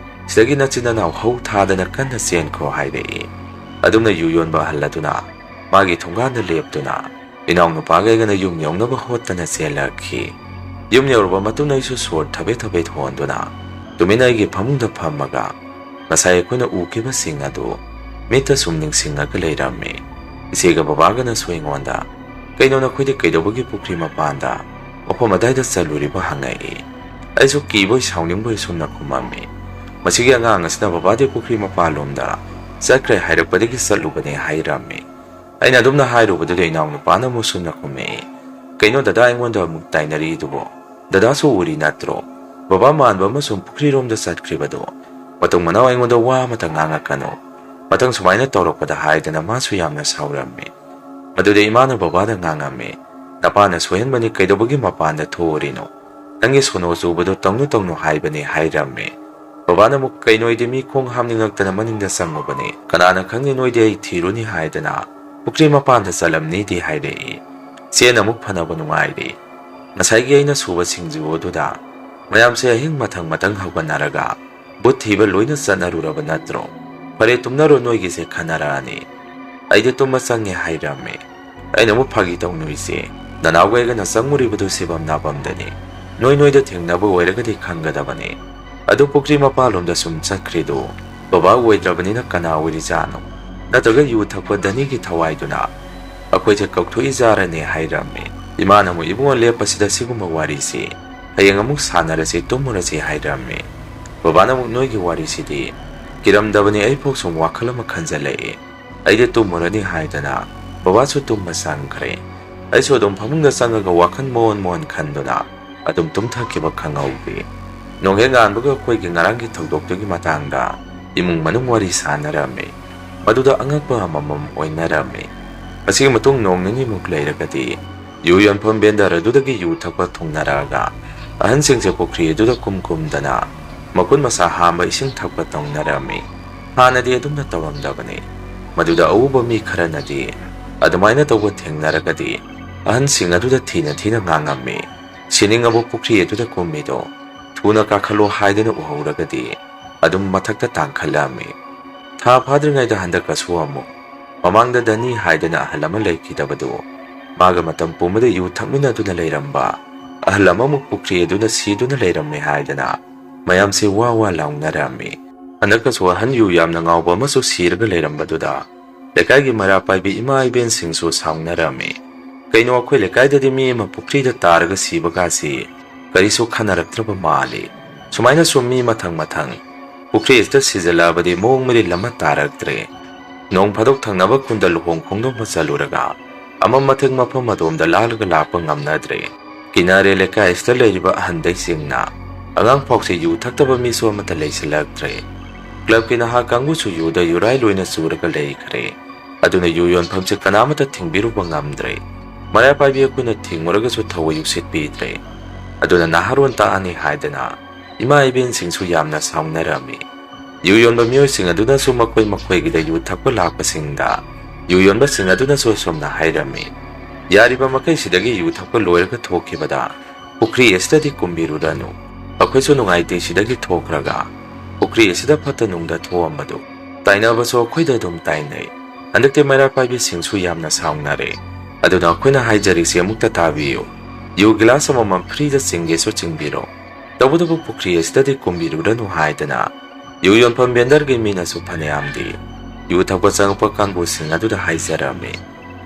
ꯁꯤꯗꯒꯤ ꯅꯆꯤꯟ ꯅꯅꯥꯎ ꯍꯧ ꯊꯥꯗꯅ ꯀꯟꯅ ꯆꯦꯟꯈ꯭ꯔꯣ ꯍꯥꯏꯔꯛꯏ꯫ ꯑꯗꯨꯝꯅ ꯌꯨ ꯌꯣꯟꯕ ꯑꯍꯜ ꯑꯗꯨꯅ ꯃꯥꯒꯤ ꯊꯣꯡꯒꯥꯟꯗ ꯂꯦꯞꯇꯨꯅ ꯏꯅꯥꯎꯅꯨꯄꯥꯒꯩꯒꯅ ꯌꯨꯝ ꯌꯧꯅꯕ ꯍꯣꯠꯇꯅ ꯆꯦꯜꯂꯛꯈꯤ꯫ ꯌꯨꯝ ꯌꯧꯔꯕ ꯃꯇꯨꯡꯗ ꯑꯩꯁꯨ ꯁꯣꯔ ꯊꯕꯦꯠ ꯊꯕꯦꯠ ꯍꯣꯟꯗꯨꯅ ꯇꯨꯃꯤꯟꯅ ꯑꯩꯒꯤ ꯐꯃꯨꯡꯗ ꯐꯝꯃꯒ ꯉꯁꯥꯏ ꯑꯩꯈꯣꯏꯅ ꯎꯈꯤꯕꯁꯤꯡ ꯑꯗꯨ ꯃꯤꯠꯇ ꯁꯨꯝ ꯅꯤꯡꯁꯤꯡꯉꯒ ꯂꯩꯔꯝꯃꯤ꯫ ꯏꯆꯦꯒ ꯕꯕꯥꯒꯅꯁꯨ ꯑꯩꯉꯣꯟꯗ ꯀꯩꯅꯣ ꯅꯈꯣꯏꯗꯤ ꯀꯩꯗꯧꯕꯒꯤ ꯄꯨꯈ꯭ꯔꯤ ꯃꯄꯥꯟꯗ ꯃꯐꯝ ꯑꯗꯥꯏꯗ ꯆꯠꯂꯨꯔꯤꯕ ꯍꯪꯉꯛꯏ꯫ ꯑꯩꯁꯨ ꯀꯤꯕꯣꯏ ꯁꯥꯎꯅꯤꯡꯕꯣꯏ ꯁꯨꯝꯅ ꯈꯨꯝꯃꯝꯃꯤ꯫ ꯃꯁꯤꯒꯤ ꯑꯉꯥꯡ ꯑꯁꯤꯅ ꯕꯕꯥꯗꯤ ꯄꯨꯈ꯭ꯔꯤ ꯃꯄꯥꯟꯂꯣꯝꯗ ꯆꯠꯈ꯭ꯔꯦ ꯍꯥꯏꯔꯛꯄꯗꯒꯤ ꯆꯠꯂꯨꯕꯅꯦ ꯍꯥꯏꯔꯝꯃꯤ꯫ ꯑꯩꯅ ꯑꯗꯨꯝꯅ ꯍꯥꯏꯔꯨꯕꯗꯨꯗ ꯏꯅꯥꯎꯅꯨꯄꯥꯅ ꯑꯃꯨꯛ ꯁꯨꯝꯅ ꯈꯨꯝꯃꯛꯏ꯫ ꯀꯩꯅꯣ ꯗꯗꯥ ꯑꯩꯉꯣꯟꯗ ꯑꯃꯨꯛ ꯇꯥꯏꯅꯔꯤꯗꯨꯕꯣ, ꯗꯗꯥꯁꯨ ꯎꯔꯤ ꯅꯠꯇ꯭ꯔꯣ ꯕꯕꯥ ꯃꯥꯟꯕ ꯑꯃꯁꯨꯡ ꯄꯨꯈ꯭ꯔꯤꯔꯣꯝꯗ ꯆꯠꯈ꯭ꯔꯤꯕꯗꯣ? ꯃꯇꯨꯡ ꯃꯅꯥꯎ ꯑꯩꯉꯣꯟꯗ ꯋꯥ ꯑꯃꯇ ꯉꯥꯡꯉꯛꯀꯅꯨ, ꯃꯊꯪ ꯁꯨꯃꯥꯏꯅ ꯇꯧꯔꯛꯄꯗ ꯍꯥꯏꯗꯅ ꯃꯥꯁꯨ ꯌꯥꯝꯅ ꯁꯥꯎꯔꯝꯃꯤ꯫ ꯃꯗꯨꯗ ꯏꯃꯥꯅ ꯕꯕꯥꯗ ꯉꯥꯡꯉꯝꯃꯤ, ꯅꯄꯥꯅ ꯁꯣꯏꯍꯟꯕꯅꯤ ꯀꯩꯗꯧꯕꯒꯤ ꯃꯄꯥꯟꯗ ꯊꯣꯛꯎꯔꯤꯅꯣ, ꯅꯪꯒꯤ ꯁꯣꯅꯣ ꯆꯨꯕꯗꯣ ꯇꯧꯅꯨ ꯇꯧꯅꯨ ꯍꯥꯏꯕꯅꯤ ꯍꯥꯏꯔꯝꯃꯤ꯫ ꯕꯕꯥꯅ ꯑꯃꯨꯛ ꯀꯩꯅꯣꯏꯗꯤ ꯃꯤ ꯈꯣꯡ ꯍꯥꯝꯅꯤꯡꯉꯛꯇꯅ ꯃꯅꯤꯡꯗ ꯆꯪꯉꯨꯕꯅꯤ, ꯀꯅꯥꯅ ꯈꯪꯅꯤ ꯅꯣꯏꯗꯤ ꯑꯩ ꯊꯤꯔꯨꯅꯤ ꯍꯥꯏꯗꯅ ꯄꯨꯈ꯭ꯔꯤ ꯃꯄꯥꯟꯗ ꯆꯠꯂꯝꯅꯤꯗꯤ ꯍꯥꯏꯔꯛꯏ꯫ ꯏꯆꯦꯅ ꯑꯃꯨꯛ ꯐꯅꯕ ꯅꯨꯡꯉꯥꯏꯔꯤ꯫ ꯉꯁꯥꯏꯒꯤ ꯑꯩꯅ ꯁꯨꯕ ꯁꯤꯡꯖꯨ ꯑꯗꯨꯗ ꯃꯌꯥꯝꯁꯦ ꯑꯍꯤꯡ ꯃꯊꯪ ꯃꯊꯪ ꯍꯧꯒꯠꯅꯔꯒ ꯕꯨꯠ ꯊꯤꯕ ꯂꯣꯏꯅ ꯆꯠꯅꯔꯨꯔꯕ ꯅꯠꯇ꯭ꯔꯣ? ꯐꯔꯦ ꯇꯨꯝꯅꯔꯣ ꯅꯣꯏꯒꯤꯁꯦ ꯈꯟꯅꯔꯛꯑꯅꯤ꯫ ꯑꯩꯗꯤ ꯇꯨꯝꯕ ꯆꯪꯉꯦ ꯍꯥꯏꯔꯝꯃꯤ꯫ ꯑꯩꯅ ꯑꯃꯨꯛ ꯐꯥꯒꯤ ꯇꯧꯅꯨ ꯏꯆꯦ, ꯅꯅꯥꯎꯒꯩꯒꯅ ꯆꯪꯉꯨꯔꯤꯕꯗꯨ ꯁꯤꯕꯝ ꯅꯥꯕꯝꯗꯅꯤ, ꯅꯣꯏꯗ ꯊꯦꯡꯅꯕ ꯑꯣꯏꯔꯒꯗꯤ ꯈꯪꯒꯗꯕꯅꯤ꯫ ꯑꯗꯨ ꯄꯨꯈ꯭ꯔꯤ ꯃꯄꯥꯟꯂꯣꯝꯗ ꯁꯨꯝ ꯆꯠꯈ꯭ꯔꯤꯗꯨ ꯕꯕꯥ ꯑꯣꯏꯗ꯭ꯔꯕꯅꯤꯅ ꯀꯅꯥ ꯑꯣꯏꯔꯤꯖꯥꯠꯅꯣ? ꯅꯠꯇ꯭ꯔꯒ ꯌꯨ ꯊꯛꯄ ꯗꯅꯤꯒꯤ ꯊꯋꯥꯏꯗꯨꯅ ꯑꯩꯈꯣꯏꯁꯦ ꯀꯧꯊꯣꯛꯏꯖꯥꯔꯅꯦ ꯍꯥꯏꯔꯝꯃꯤ꯫ ꯏꯃꯥꯅ ꯑꯃꯨꯛ ꯏꯕꯨꯡꯉꯣ ꯂꯦꯞꯄꯁꯤꯗ ꯁꯤꯒꯨꯝꯕ ꯋꯥꯔꯤꯁꯤ ꯍꯌꯦꯡ ꯑꯃꯨꯛ ꯁꯥꯟꯅꯔꯁꯤ ꯇꯨꯝꯃꯨꯔꯁꯤ ꯍꯥꯏꯔꯝꯃꯤ꯫ ꯕꯕꯥꯅ ꯑꯃꯨꯛ ꯅꯣꯏꯒꯤ ꯋꯥꯔꯤꯁꯤꯗꯤ ꯀꯤꯔꯝꯗꯕꯅꯤ ꯑꯩꯐꯥꯎ ꯁꯨꯝ ꯋꯥꯈꯜ ꯑꯃ ꯈꯟꯖꯜꯂꯛꯏ꯫ ꯑꯩꯗꯤ ꯇꯨꯝꯃꯨꯔꯅꯤ ꯍꯥꯏꯗꯅ ꯕꯕꯥꯁꯨ ꯇꯨꯝꯕ ꯆꯪꯈ꯭ꯔꯦ꯫ ꯑꯩꯁꯨ ꯑꯗꯨꯝ ꯐꯃꯨꯡꯗ ꯆꯪꯉꯒ ꯋꯥꯈꯜ ꯃꯣꯟ ꯃꯣꯟ ꯈꯟꯗꯨꯅ ꯑꯗꯨꯝ ꯇꯨꯝꯊꯈꯤꯕ ꯈꯪꯍꯧꯗꯦ꯫ ꯅꯣꯡꯍꯦꯛ ꯉꯥꯟꯕꯒ ꯑꯩꯈꯣꯏꯒꯤ ꯉꯔꯥꯡꯒꯤ ꯊꯧꯗꯣꯛꯇꯨꯒꯤ ꯃꯇꯥꯡꯗ ꯏꯃꯨꯡ ꯃꯅꯨꯡ ꯋꯥꯔꯤ ꯁꯥꯟꯅꯔꯝꯃꯤ꯫ ꯃꯗꯨꯗ ꯑꯉꯛꯄ ꯑꯃꯃꯝ ꯑꯣꯏꯅꯔꯝꯃꯤ꯫ ꯃꯁꯤꯒꯤ ꯃꯇꯨꯡ ꯅꯣꯡ ꯅꯤꯅꯤꯃꯨꯛ ꯂꯩꯔꯒꯗꯤ ꯌꯨ ꯌꯣꯟꯐꯝ ꯕꯦꯟꯗꯔ ꯑꯗꯨꯗꯒꯤ ꯌꯨ ꯊꯛꯄ ꯊꯨꯡꯅꯔꯛꯑꯒ ꯑꯍꯟꯁꯤꯡꯁꯦ ꯄꯨꯈ꯭ꯔꯤ ꯑꯗꯨꯗ ꯀꯨꯝꯗꯅ ꯃꯈꯨꯠ ꯃꯁꯥ ꯍꯥꯝꯕ ꯏꯁꯤꯡ ꯊꯛꯄ ꯇꯧꯅꯔꯝꯃꯤ꯫ ꯍꯥꯟꯅꯗꯤ ꯑꯗꯨꯝꯅ ꯇꯧꯔꯝꯗꯕꯅꯤ꯫ ꯃꯗꯨꯗ ꯑꯎꯕ ꯃꯤ ꯈꯔꯅꯗꯤ ꯑꯗꯨꯃꯥꯏꯅ ꯇꯧꯕ ꯊꯦꯡꯅꯔꯒꯗꯤ ꯑꯍꯟꯁꯤꯡ ꯑꯗꯨꯗ ꯊꯤꯅ ꯊꯤꯅ ꯉꯥꯡꯉꯝꯃꯤ꯫ ꯁꯤꯅꯤꯡꯉꯕ ꯄꯨꯈ꯭ꯔꯤ ꯑꯗꯨꯗ ꯀꯨꯝꯃꯤꯗꯣ ꯊꯨꯅ ꯀꯥꯈꯠꯂꯣ ꯍꯥꯏꯗꯅ ꯎꯍꯧꯔꯒꯗꯤ ꯑꯗꯨꯝ ꯃꯊꯛꯇ ꯇꯥꯡꯈꯠꯂꯛꯑꯝꯃꯤ꯫ ꯊꯥ ꯐꯥꯗ꯭ꯔꯤꯉꯩꯗ ꯍꯟꯗꯛꯀꯁꯨ ꯑꯃꯨꯛ ꯃꯃꯥꯡꯗ ꯗꯅꯤ ꯍꯥꯏꯗꯅ ꯑꯍꯜ ꯑꯃ ꯂꯩꯈꯤꯗꯕꯗꯨ Maga matam pumada yu thakmina duna leiramba ahal amamuk pukri aduna siduna leiramme haidana mayam se wa launarami anakasu ahan yu yamna ngawba amasu siraga leirambaduda lekagi mara paibi ima iben singsu saunarami kaino akhoi lekaidadi mi ama pukri da taraga sibagasi karisu khanaraktraba mali sumaina summi mathang pukri ista sijalabadi mong miri lama taraktre nong phadok thangnaba kundal hong khongdo masaluraga ama matheng mafam adom da lalaga lapa ngamnadre kinare lekai ista leiriba ahandai singna angang phokse yu thaktaba mi so amata leisilaktre club ki naha kangu su yu da yurai loina suraga leikhre aduna yu yon phamse kanamata thingbiru bangamdre mara paibi akuna thingmuraga su thawa yusit pidre aduna naharon ta ani haidana ima ibin singsu yamna saunarami yu yon ba myoy sing aduna su makoi gida yu thakpa lakpa singda yu yon ba sing aduna su somna hairami yariba makai sidagi yu thakpa loiraga thokibada pukri estadi kumbirudanu akhoi su nungaite sidagi thokraga pukri esida phata nungda thoamadu tainaba so khoida dum tainai andakte mara paibi singsu yamna saunare aduna khoina haijari se mukta tabiyo yu glass amam frida singge so chingbiro tabudabu pukri estadi kumbirudanu haidana yu yon pham bender ge mina su phaneamdi yu thakpa changpa kanbu sing aduda haijarame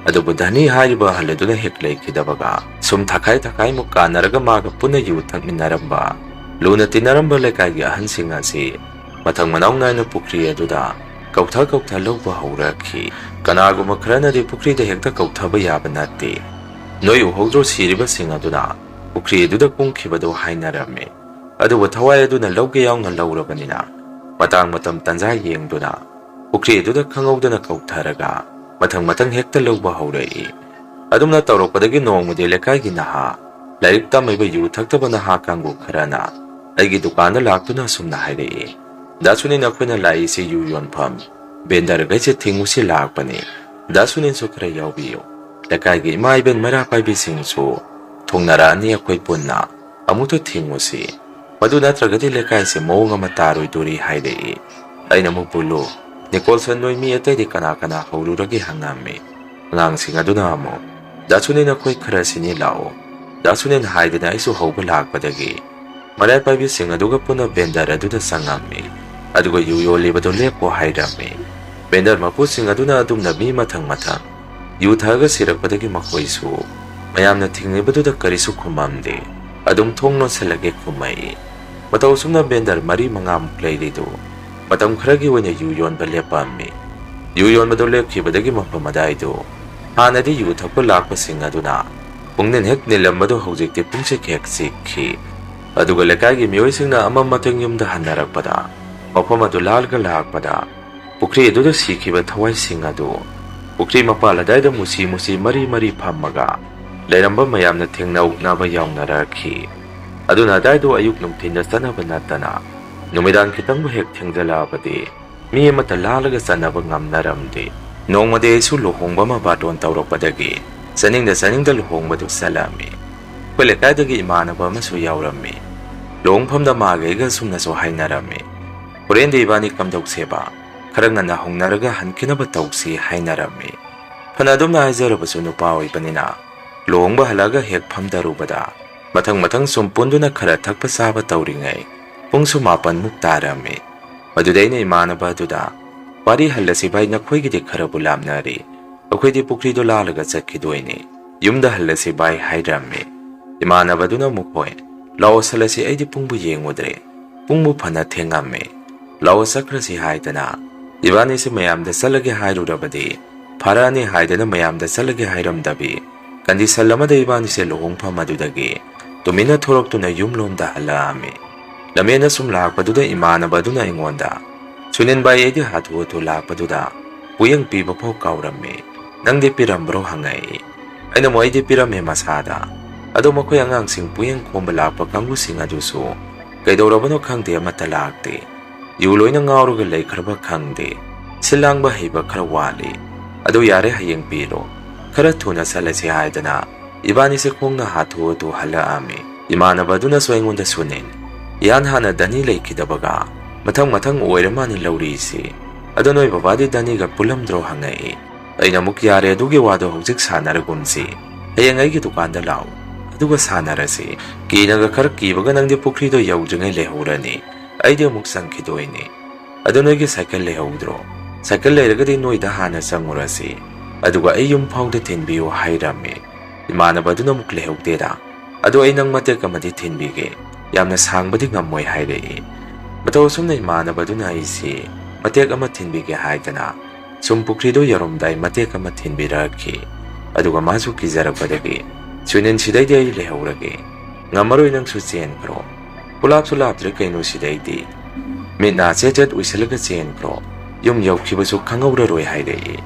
adubu dhani haiba haleduna heklei kidabaga sum thakai mu kanaraga maga puna yu thakminaramba luna tinaramba lekai gi ahan sing asi mathang manaw naina pukri aduda kautha lawba haurakhi kanaguma khrana di pukri da hekta kautha ba yaba natte noi uhogdro siriba sing aduna pukri aduda kungkhibado hainarame adubu thawai aduna lawge yawnga lawrabanina matang matam tanja yengduna pukri aduda khangawdana kautharaga mathang hekta lawba haurai adumna tawrokpadagi nongmudi lekai gi naha lairik tamaiba yu thaktaba naha kangu kharana aigi dukana laktuna sumna hairei dasunin akhona lai se yu yonpham bendar gaise thingusi lakpani dasunin so khara yawbiyo lekai gi mai ben mara paibi singsu thongnara ani akhoi punna amuto thingusi madu natragadi lekai se mawng ama taroi duri hairei aina mupulu Nicholson noi mi atai di kana haururagi hangame ngang sing aduna amo dasunin akhoi khara sini lao dasunin haidana isu hauba lakpadagi marai paibi sing aduga puna bendar aduda sangame aduga yu libado lepo hairame bendar mapu sing aduna adumna mi mathang yu thaga sirakpadagi makhoisu mayamna thingnibadu karisu khumamde adum thongno selage khumai matau sumna bendar mari mangam playridu matam kharagi oina yu yon ba lepammi yu yon bado lepkhibadagi mapamadaidu hanadi yu thakpa lakpa sing aduna pungnen hek nilambado hojikte pungse khek sikhi aduga lekai gi myoy singna amam mateng yumda hanarakpada mafam adu lalga lakpada pukri aduda sikhiba thawai sing adu pukri mapala daida musi mari phammaga leiramba mayamna thengna uknaba yawngarakhi aduna daido ayuk numthinda sanaba natana numidang kitang hek thengjalabadi mi amata lalaga sanaba ngamnaramde nongmade su lohongba ma baton tawrokpadagi saningda lohongbadu salami pele kaidagi imanaba masu yawrammi longphamda magaiga sumna so hainarami horendi ibani kamdok seba kharangna hongnaraga hankinaba tawsi hainarami phanadumna haizarabasu nupa oibanina lohongba halaga hek phamdarubada mathang sumpunduna khara thakpa saba tawringai pungsu mapan muktarami madudaina imanaba aduda wari hallasi bai nakhoigidi khara bulamnari akhoi pukri do lalaga chakhidoini yumda hallasi bai hairami imanaba duna mukhoi law salasi aidi pungbu yengudre pungbu phana thengame law sakrasi haidana ibani se mayamda salage hairurabadi pharani haidana mayamda salage hairamdabi kandi salamada ibani se lohongpha madudagi tumina thoroktuna yumlomda halami lamena sum lakpaduda imanaba duna ingonda sunin bai aidi hathu lakpaduda puyang piba pho kawramme nangde pirambro hangai aina moide pirame masada ado makhoi angang sing puyang khomba lakpa kangu sing adusu kaidorabano khangde amata lakte yuloina ngawruga leikhraba khangde silangba heiba khara wali ado yare hayeng piro khara thuna salasi haidana ibani se khongna hathu tu hala ame imanaba duna soingonda sunin yan hana dani leikidabaga mathang oiramani laurisi adonoi babadi dani ga pulamdro hangai aina muk yare adugi wado hojik sanaragumsi ꯍꯌꯦꯡ ꯑꯩꯒꯤ ꯗꯨꯀꯥꯟꯗ ꯂꯥꯛꯎ ꯑꯗꯨꯒ ꯁꯥꯟꯅꯔꯁꯤ ꯀꯤꯅꯒ ꯈꯔ ꯀꯤꯕꯒ ꯅꯪꯗꯤ ꯄꯨꯈ꯭ꯔꯤꯗꯣ ꯌꯧꯗ꯭ꯔꯤꯉꯩ ꯂꯩꯍꯧꯔꯅꯤ ꯑꯩꯗꯤ ꯑꯃꯨꯛ ꯆꯪꯈꯤꯗꯣꯏꯅꯤ ꯑꯗꯣ ꯅꯣꯏꯒꯤ ꯁꯥꯏꯀꯜ ꯂꯩꯍꯧꯗ꯭ꯔꯣ ꯁꯥꯏꯀꯜ ꯂꯩꯔꯒꯗꯤ ꯅꯣꯏꯗ ꯍꯥꯟꯅ ꯆꯪꯉꯨꯔꯁꯤ ꯑꯗꯨꯒ ꯑꯩ ꯌꯨꯝ ꯐꯥꯎꯗ ꯊꯤꯟꯕꯤꯌꯨ ꯍꯥꯏꯔꯝꯃꯤ ꯏꯃꯥꯟꯅꯕ ꯑꯗꯨꯅ ꯑꯃꯨꯛ ꯂꯩꯍꯧꯗꯦꯗ ꯑꯗꯣ ꯑꯩ ꯅꯪ ꯃꯇꯦꯛ ꯑꯃꯗꯤ ꯊꯤꯟꯕꯤꯒꯦ ꯌꯥꯝꯅ ꯁꯥꯡꯕꯗꯤ ꯉꯝꯃꯣꯏ ꯍꯥꯏꯔꯛꯏ ꯃꯇꯧ ꯑꯁꯨꯝꯅ ꯏꯃꯥꯟꯅꯕ ꯑꯗꯨꯅ ꯑꯩꯁꯤ ꯃꯇꯦꯛ ꯑꯃ ꯊꯤꯟꯕꯤꯒꯦ ꯍꯥꯏꯗꯅ ꯁꯨꯝ ꯄꯨꯈ꯭ꯔꯤꯗꯣ ꯌꯧꯔꯝꯗꯥꯏ ꯃꯇꯦꯛ ꯑꯃ ꯊꯤꯟꯕꯤꯔꯛꯈꯤ ꯑꯗꯨꯒ ꯃꯥꯁꯨ ꯀꯤꯖꯔꯛꯄꯗꯒꯤ ꯁꯨꯅꯤꯟ ꯁꯤꯗꯩꯗꯤ ꯑꯩ ꯂꯩꯍꯧꯔꯒꯦ ꯉꯝꯃꯔꯣꯏ ꯅꯪꯁꯨ ꯆꯦꯟꯈ꯭ꯔꯣ ꯄꯨꯂꯥꯞꯁꯨ ꯂꯥꯞꯇ꯭ꯔꯦ ꯀꯩꯅꯣ ꯁꯤꯗꯩꯗꯤ ꯃꯤꯠꯅ ꯆꯦꯠ ꯎꯏꯁꯜꯂꯒ ꯆꯦꯟꯈ꯭ꯔꯣ ꯌꯨꯝ ꯌꯧꯈꯤꯕꯁꯨ ꯈꯪꯍꯧꯔꯔꯣꯏ ꯍꯥꯏꯔꯛꯏ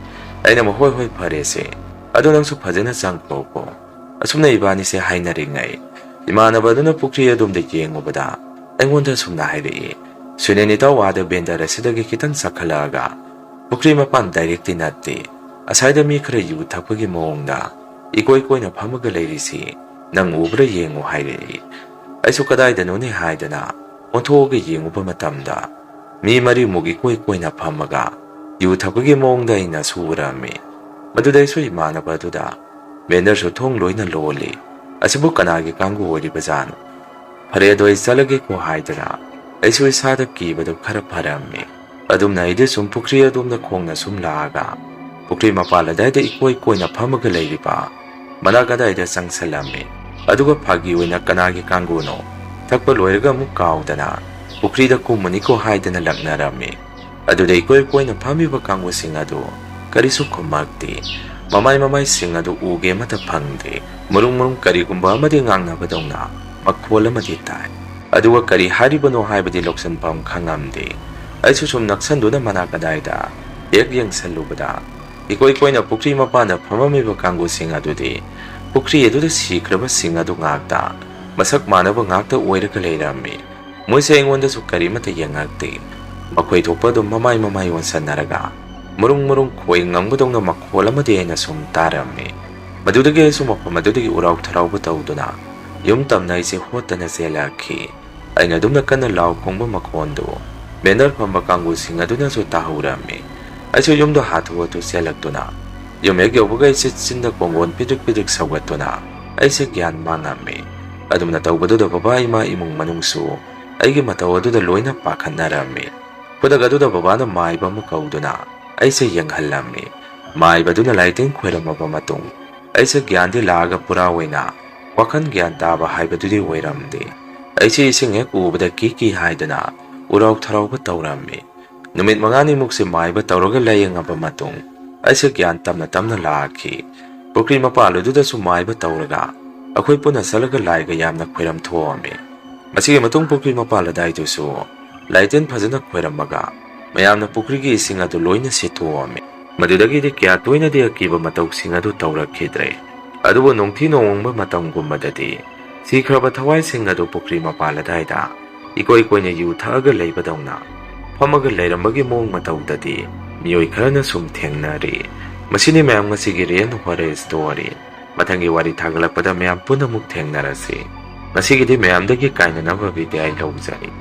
ꯑꯩꯅ ꯑꯃꯨꯛ ꯍꯣꯏ ꯐꯔꯦꯁꯦ ꯑꯗꯣ ꯅꯪꯁꯨ ꯐꯖꯅ ꯆꯪꯈ꯭ꯔꯣꯀꯣ ꯑꯁꯨꯝꯅ ꯏꯕꯥꯅꯤꯁꯦ ꯍꯥꯏꯅꯔꯤꯉꯩ ꯏꯃꯥꯟꯅꯕ ꯑꯗꯨꯅ ꯄꯨꯈ꯭ꯔꯤ ꯑꯗꯣꯝꯗ ꯌꯦꯡꯉꯨꯕꯗ ꯑꯩꯉꯣꯟꯗ ꯁꯨꯝꯅ ꯍꯥꯏꯔꯛꯏ ꯁꯨꯅꯤꯟ ꯏꯇꯥꯎ ꯑꯥꯗ ꯕꯦꯟꯗꯔ ꯑꯁꯤꯗꯒꯤ ꯈꯤꯇꯪ ꯆꯠꯈꯠꯂꯛꯑꯒ ꯄꯨꯈ꯭ꯔꯤ ꯃꯄꯥꯟ ꯗꯥꯏꯔꯦꯛꯇꯤ ꯅꯠꯇꯦ ꯑꯁꯥꯏꯗ ꯃꯤ ꯈꯔ ꯌꯨ ꯊꯛꯄꯒꯤ ꯃꯑꯣꯡꯗ ꯏꯀꯣꯏ ꯀꯣꯏꯅ ꯐꯝꯃꯒ ꯂꯩꯔꯤꯁꯤ ꯅꯪ ꯎꯕ꯭ꯔꯥ ꯌꯦꯡꯉꯨ ꯍꯥꯏꯔꯛꯏ ꯑꯩꯁꯨ ꯀꯗꯥꯏꯗꯅꯣꯅꯦ ꯍꯥꯏꯗꯅ ꯑꯣꯟꯊꯣꯛꯑꯒ ꯌꯦꯡꯉꯨꯕ ꯃꯇꯝꯗ ꯃꯤ ꯃꯔꯤꯃꯨꯛ ꯏꯀꯣꯏ ꯀꯣꯏꯅ ꯐꯝꯃꯒ ꯌꯨ ꯊꯛꯄꯒꯤ ꯃꯑꯣꯡꯗ ꯑꯩꯅ ꯎꯔꯝꯃꯤ ꯃꯗꯨꯗꯩꯁꯨ ꯏꯃꯥꯟꯅꯕ ꯑꯗꯨꯗ ꯕꯦꯟꯗꯔꯁꯨ ꯊꯣꯡ ꯂꯣꯏꯅ ꯂꯣꯜꯂꯤ ꯑꯁꯤꯕꯨ ꯀꯅꯥꯒꯤ ꯀꯥꯡꯕꯨ ꯑꯣꯏꯔꯤꯕꯖꯥꯠꯅꯣ ꯐꯔꯦ ꯑꯗꯣ ꯑꯩ ꯆꯠꯂꯒꯦꯀꯣ ꯍꯥꯏꯗꯅ ꯑꯩꯁꯨ ꯏꯁꯥꯗ ꯀꯤꯕꯗꯨ ꯈꯔ ꯐꯔꯝꯃꯤ ꯑꯗꯨꯝꯅ ꯑꯩꯗꯤ ꯁꯨꯝ ꯄꯨꯈ꯭ꯔꯤ ꯑꯗꯣꯝꯗ ꯈꯣꯡꯅ ꯁꯨꯝ ꯂꯥꯛꯑꯒ ꯄꯨꯈ꯭ꯔꯤ ꯃꯄꯥꯟ ꯑꯗꯥꯏꯗ ꯏꯀꯣꯏ ꯀꯣꯏꯅ ꯐꯝꯃꯒ ꯂꯩꯔꯤꯕ ꯃꯅꯥꯛ ꯑꯗꯥꯏꯗ ꯆꯪꯁꯜꯂꯝꯃꯤ ꯑꯗꯨꯒ ꯐꯥꯒꯤ ꯑꯣꯏꯅ ꯀꯅꯥꯒꯤ ꯀꯥꯡꯕꯨꯅꯣ ꯊꯛꯄ ꯂꯣꯏꯔꯒ ꯑꯃꯨꯛ ꯀꯥꯎꯗꯅ ꯄꯨꯈ꯭ꯔꯤꯗ ꯀꯨꯝꯃꯅꯤꯀꯣ ꯍꯥꯏꯗꯅ ꯂꯛꯅꯔꯝꯃꯤ ꯑꯗꯨꯗ ꯏꯀꯣꯏ ꯀꯣꯏꯅ ꯐꯝꯃꯤꯕ ꯀꯥꯡꯕꯨꯁꯤꯡ ꯑꯗꯨ ꯀꯔꯤꯁꯨ ꯈꯨꯝꯃꯛꯇꯦ ꯃꯃꯥꯏꯁꯤꯡ ꯑꯗꯨ ꯎꯒꯦ ꯑꯃꯠꯇ ꯐꯪꯗꯦ ꯃꯔꯨꯝ ꯀꯔꯤꯒꯨꯝꯕ ꯑꯃꯗꯤ ꯉꯥꯡꯅꯕꯗꯧꯅ ꯃꯈꯣꯜ ꯑꯃꯗꯤ ꯇꯥꯏ ꯑꯗꯨꯒ ꯀꯔꯤ ꯍꯥꯏꯔꯤꯕꯅꯣ ꯍꯥꯏꯕꯗꯤ ꯂꯧꯁꯤꯟꯐꯝ ꯈꯪꯉꯝꯗꯦ ꯑꯩꯁꯨ ꯁꯨꯝ ꯅꯛꯁꯟꯗꯨꯅ ꯃꯅꯥꯛ ꯑꯗꯥꯏꯗ ꯍꯦꯛ ꯌꯦꯡꯁꯜꯂꯨꯕꯗ ꯏꯀꯣꯏ ꯀꯣꯏꯅ ꯄꯨꯈ꯭ꯔꯤ ꯃꯄꯥꯟꯗ ꯐꯝꯃꯝꯃꯤꯕ ꯀꯥꯡꯕꯨꯁꯤꯡ ꯑꯗꯨꯗꯤ ꯄꯨꯈ꯭ꯔꯤ ꯑꯗꯨꯗ ꯁꯤꯈ꯭ꯔꯕꯁꯤꯡ ꯑꯗꯨ ꯉꯥꯛꯇ ꯃꯁꯛ ꯃꯥꯟꯅꯕ ꯉꯥꯛꯇ ꯑꯣꯏꯔꯒ ꯂꯩꯔꯝꯃꯤ ꯃꯣꯏꯁꯦ ꯑꯩꯉꯣꯟꯗꯁꯨ ꯀꯔꯤꯃꯠꯇ ꯌꯦꯡꯉꯛꯇꯦ ꯃꯈꯣꯏ ꯊꯣꯛꯄ ꯑꯗꯨꯝ ꯃꯃꯥꯏ ꯑꯣꯟꯁꯟꯅꯔꯒ ꯃꯔꯨꯝ ꯈꯣꯏ ꯉꯪꯕꯗꯧꯅ ꯃꯈꯣꯜ ꯑꯃꯗꯤ ꯑꯩꯅ ꯁꯨꯝ ꯇꯥꯔꯝꯃꯤ ꯃꯗꯨꯗꯒꯤ ꯑꯩꯁꯨ ꯃꯐꯝ ꯑꯗꯨꯗꯒꯤ ꯎꯔꯥꯎ ꯊꯔꯥꯎꯕ ꯇꯧꯗꯨꯅ ꯌꯨꯝ ꯇꯝꯅ ꯑꯩꯁꯦ ꯍꯣꯠꯇꯅ ꯆꯦꯜꯂꯛꯈꯤ ꯑꯩꯅ ꯑꯗꯨꯝꯅ ꯀꯟꯅ ꯂꯥꯎ ꯈꯣꯡꯕ ꯃꯈꯣꯟꯗꯨ ꯕꯦꯅꯔ ꯐꯝꯕ ꯀꯥꯡꯕꯨꯁꯤꯡ ꯑꯗꯨꯅꯁꯨ ꯇꯥꯍꯧꯔꯝꯃꯤ ꯑꯩꯁꯨ ꯌꯨꯝꯗ ꯍꯥꯊꯨ ꯆꯦꯜꯂꯛꯇꯨꯅ ꯌꯨꯝ ꯍꯦꯛ ꯌꯧꯕꯒ ꯑꯩꯁꯦ ꯆꯤꯟꯗ ꯀꯣꯡꯒꯣꯟ ꯄꯤꯗ꯭ꯔꯤꯛ ꯁꯧꯒꯠꯇꯨꯅ ꯑꯩꯁꯦ ꯒ꯭ꯌꯥꯟ ꯃꯥꯡꯉꯝꯃꯤ ꯑꯗꯨꯝꯅ ꯇꯧꯕꯗꯨꯗ ꯕꯕꯥ ꯏꯃꯥ ꯏꯃꯨꯡ ꯃꯅꯨꯡꯁꯨ ꯑꯩꯒꯤ ꯃꯇꯧ ꯑꯗꯨꯗ ꯂꯣꯏꯅ ꯄꯥꯈꯠꯅꯔꯝꯃꯤ ꯈꯨꯗꯛ ꯑꯗꯨꯗ ꯕꯕꯥꯅ ꯃꯥꯏꯕ ꯑꯃ ꯀꯧꯗꯨꯅ ꯑꯩꯁꯦ ꯌꯦꯡꯍꯜꯂꯝꯃꯤ ꯃꯥꯏꯕꯗꯨꯅ ꯂꯥꯏꯇꯤꯡ ꯈꯣꯏꯔꯝꯃꯕ ꯃꯇꯨꯡ ꯑꯩꯁꯦ ꯒ꯭ꯌꯥꯟꯗꯤ ꯂꯥꯛꯑꯒ ꯄꯨꯔꯥ ꯑꯣꯏꯅ ꯋꯥꯈꯜ ꯒ꯭ꯌꯥꯟ ꯇꯥꯕ ꯍꯥꯏꯕꯗꯨꯗꯤ ꯑꯣꯏꯔꯝꯗꯦ ꯑꯩꯁꯦ ꯏꯁꯤꯡ ꯍꯦꯛ ꯎꯕꯗ ꯀꯤ ꯍꯥꯏꯗꯅ ꯎꯔꯥꯎ ꯊꯔꯥꯎꯕ ꯇꯧꯔꯝꯃꯤ ꯅꯨꯃꯤꯠ 5ꯅꯤꯃꯨꯛꯁꯦ ꯃꯥꯏꯕ ꯇꯧꯔꯒ ꯂꯥꯌꯦꯡꯉꯕ ꯃꯇꯨꯡ ꯑꯩꯁꯦ ꯒ꯭ꯌꯥꯟ ꯇꯞꯅ ꯂꯥꯛꯈꯤ ꯄꯨꯈ꯭ꯔꯤ ꯃꯄꯥꯟ ꯑꯗꯨꯗꯁꯨ ꯃꯥꯏꯕ ꯇꯧꯔꯒ ꯑꯩꯈꯣꯏ ꯄꯨꯟꯅ ꯆꯠꯂꯒ ꯂꯥꯏꯒ ꯌꯥꯝꯅ ꯈꯣꯏꯔꯝ ꯊꯣꯛꯑꯝꯃꯤ ꯃꯁꯤꯒꯤ ꯃꯇꯨꯡ ꯄꯨꯈ꯭ꯔꯤ ꯃꯄꯥꯟ ꯑꯗꯥꯏꯗꯨꯁꯨ ꯂꯥꯏꯇꯤꯟ ꯐꯖꯅ ꯈꯣꯏꯔꯝꯃꯒ ꯃꯌꯥꯝꯅ ꯄꯨꯈ꯭ꯔꯤꯒꯤ ꯏꯁꯤꯡ ꯑꯗꯨ ꯂꯣꯏꯅ ꯁꯤꯠꯇꯣꯛꯑꯝꯃꯤ ꯃꯗꯨꯗꯒꯤꯗꯤ ꯀꯌꯥ ꯇꯣꯏꯅꯗꯤ ꯑꯀꯤꯕ ꯃꯇꯧꯁꯤꯡ ꯑꯗꯨ ꯇꯧꯔꯛꯈꯤꯗ꯭ꯔꯦ ꯑꯗꯨꯕꯨ ꯅꯣꯡꯊꯤ ꯅꯣꯡꯃꯪꯕ ꯃꯇꯝꯒꯨꯝꯕꯗꯗꯤ ꯁꯤꯈ꯭ꯔꯕ ꯊꯋꯥꯏꯁꯤꯡ ꯑꯗꯨ ꯄꯨꯈ꯭ꯔꯤ ꯃꯄꯥꯟ ꯑꯗꯥꯏꯗ ꯏꯀꯣꯏ ꯀꯣꯏꯅ ꯌꯨ ꯊꯛꯑꯒ ꯂꯩꯕꯗꯧꯅ ꯐꯝꯃꯒ ꯂꯩꯔꯝꯕꯒꯤ ꯃꯑꯣꯡ ꯃꯇꯧꯗꯗꯤ ꯃꯤꯑꯣꯏ ꯈꯔꯅ ꯁꯨꯝ ꯊꯦꯡꯅꯔꯤ ꯃꯁꯤꯅꯤ ꯃꯌꯥꯝ ꯉꯁꯤꯒꯤ ꯔꯤꯑꯦꯜ ꯍꯣꯔꯔ ꯁ꯭ꯇꯣꯔꯤ ꯃꯊꯪꯒꯤ ꯋꯥꯔꯤ ꯊꯥꯒꯠꯂꯛꯄꯗ ꯃꯌꯥꯝ ꯄꯨꯟꯅ ꯑꯃꯨꯛ ꯊꯦꯡꯅꯔꯁꯤ ꯉꯁꯤꯒꯤꯗꯤ ꯃꯌꯥꯝꯗꯒꯤ ꯀꯥꯏꯅꯅꯕ ꯕꯤꯗꯥꯏ ꯂꯧꯖꯔꯤ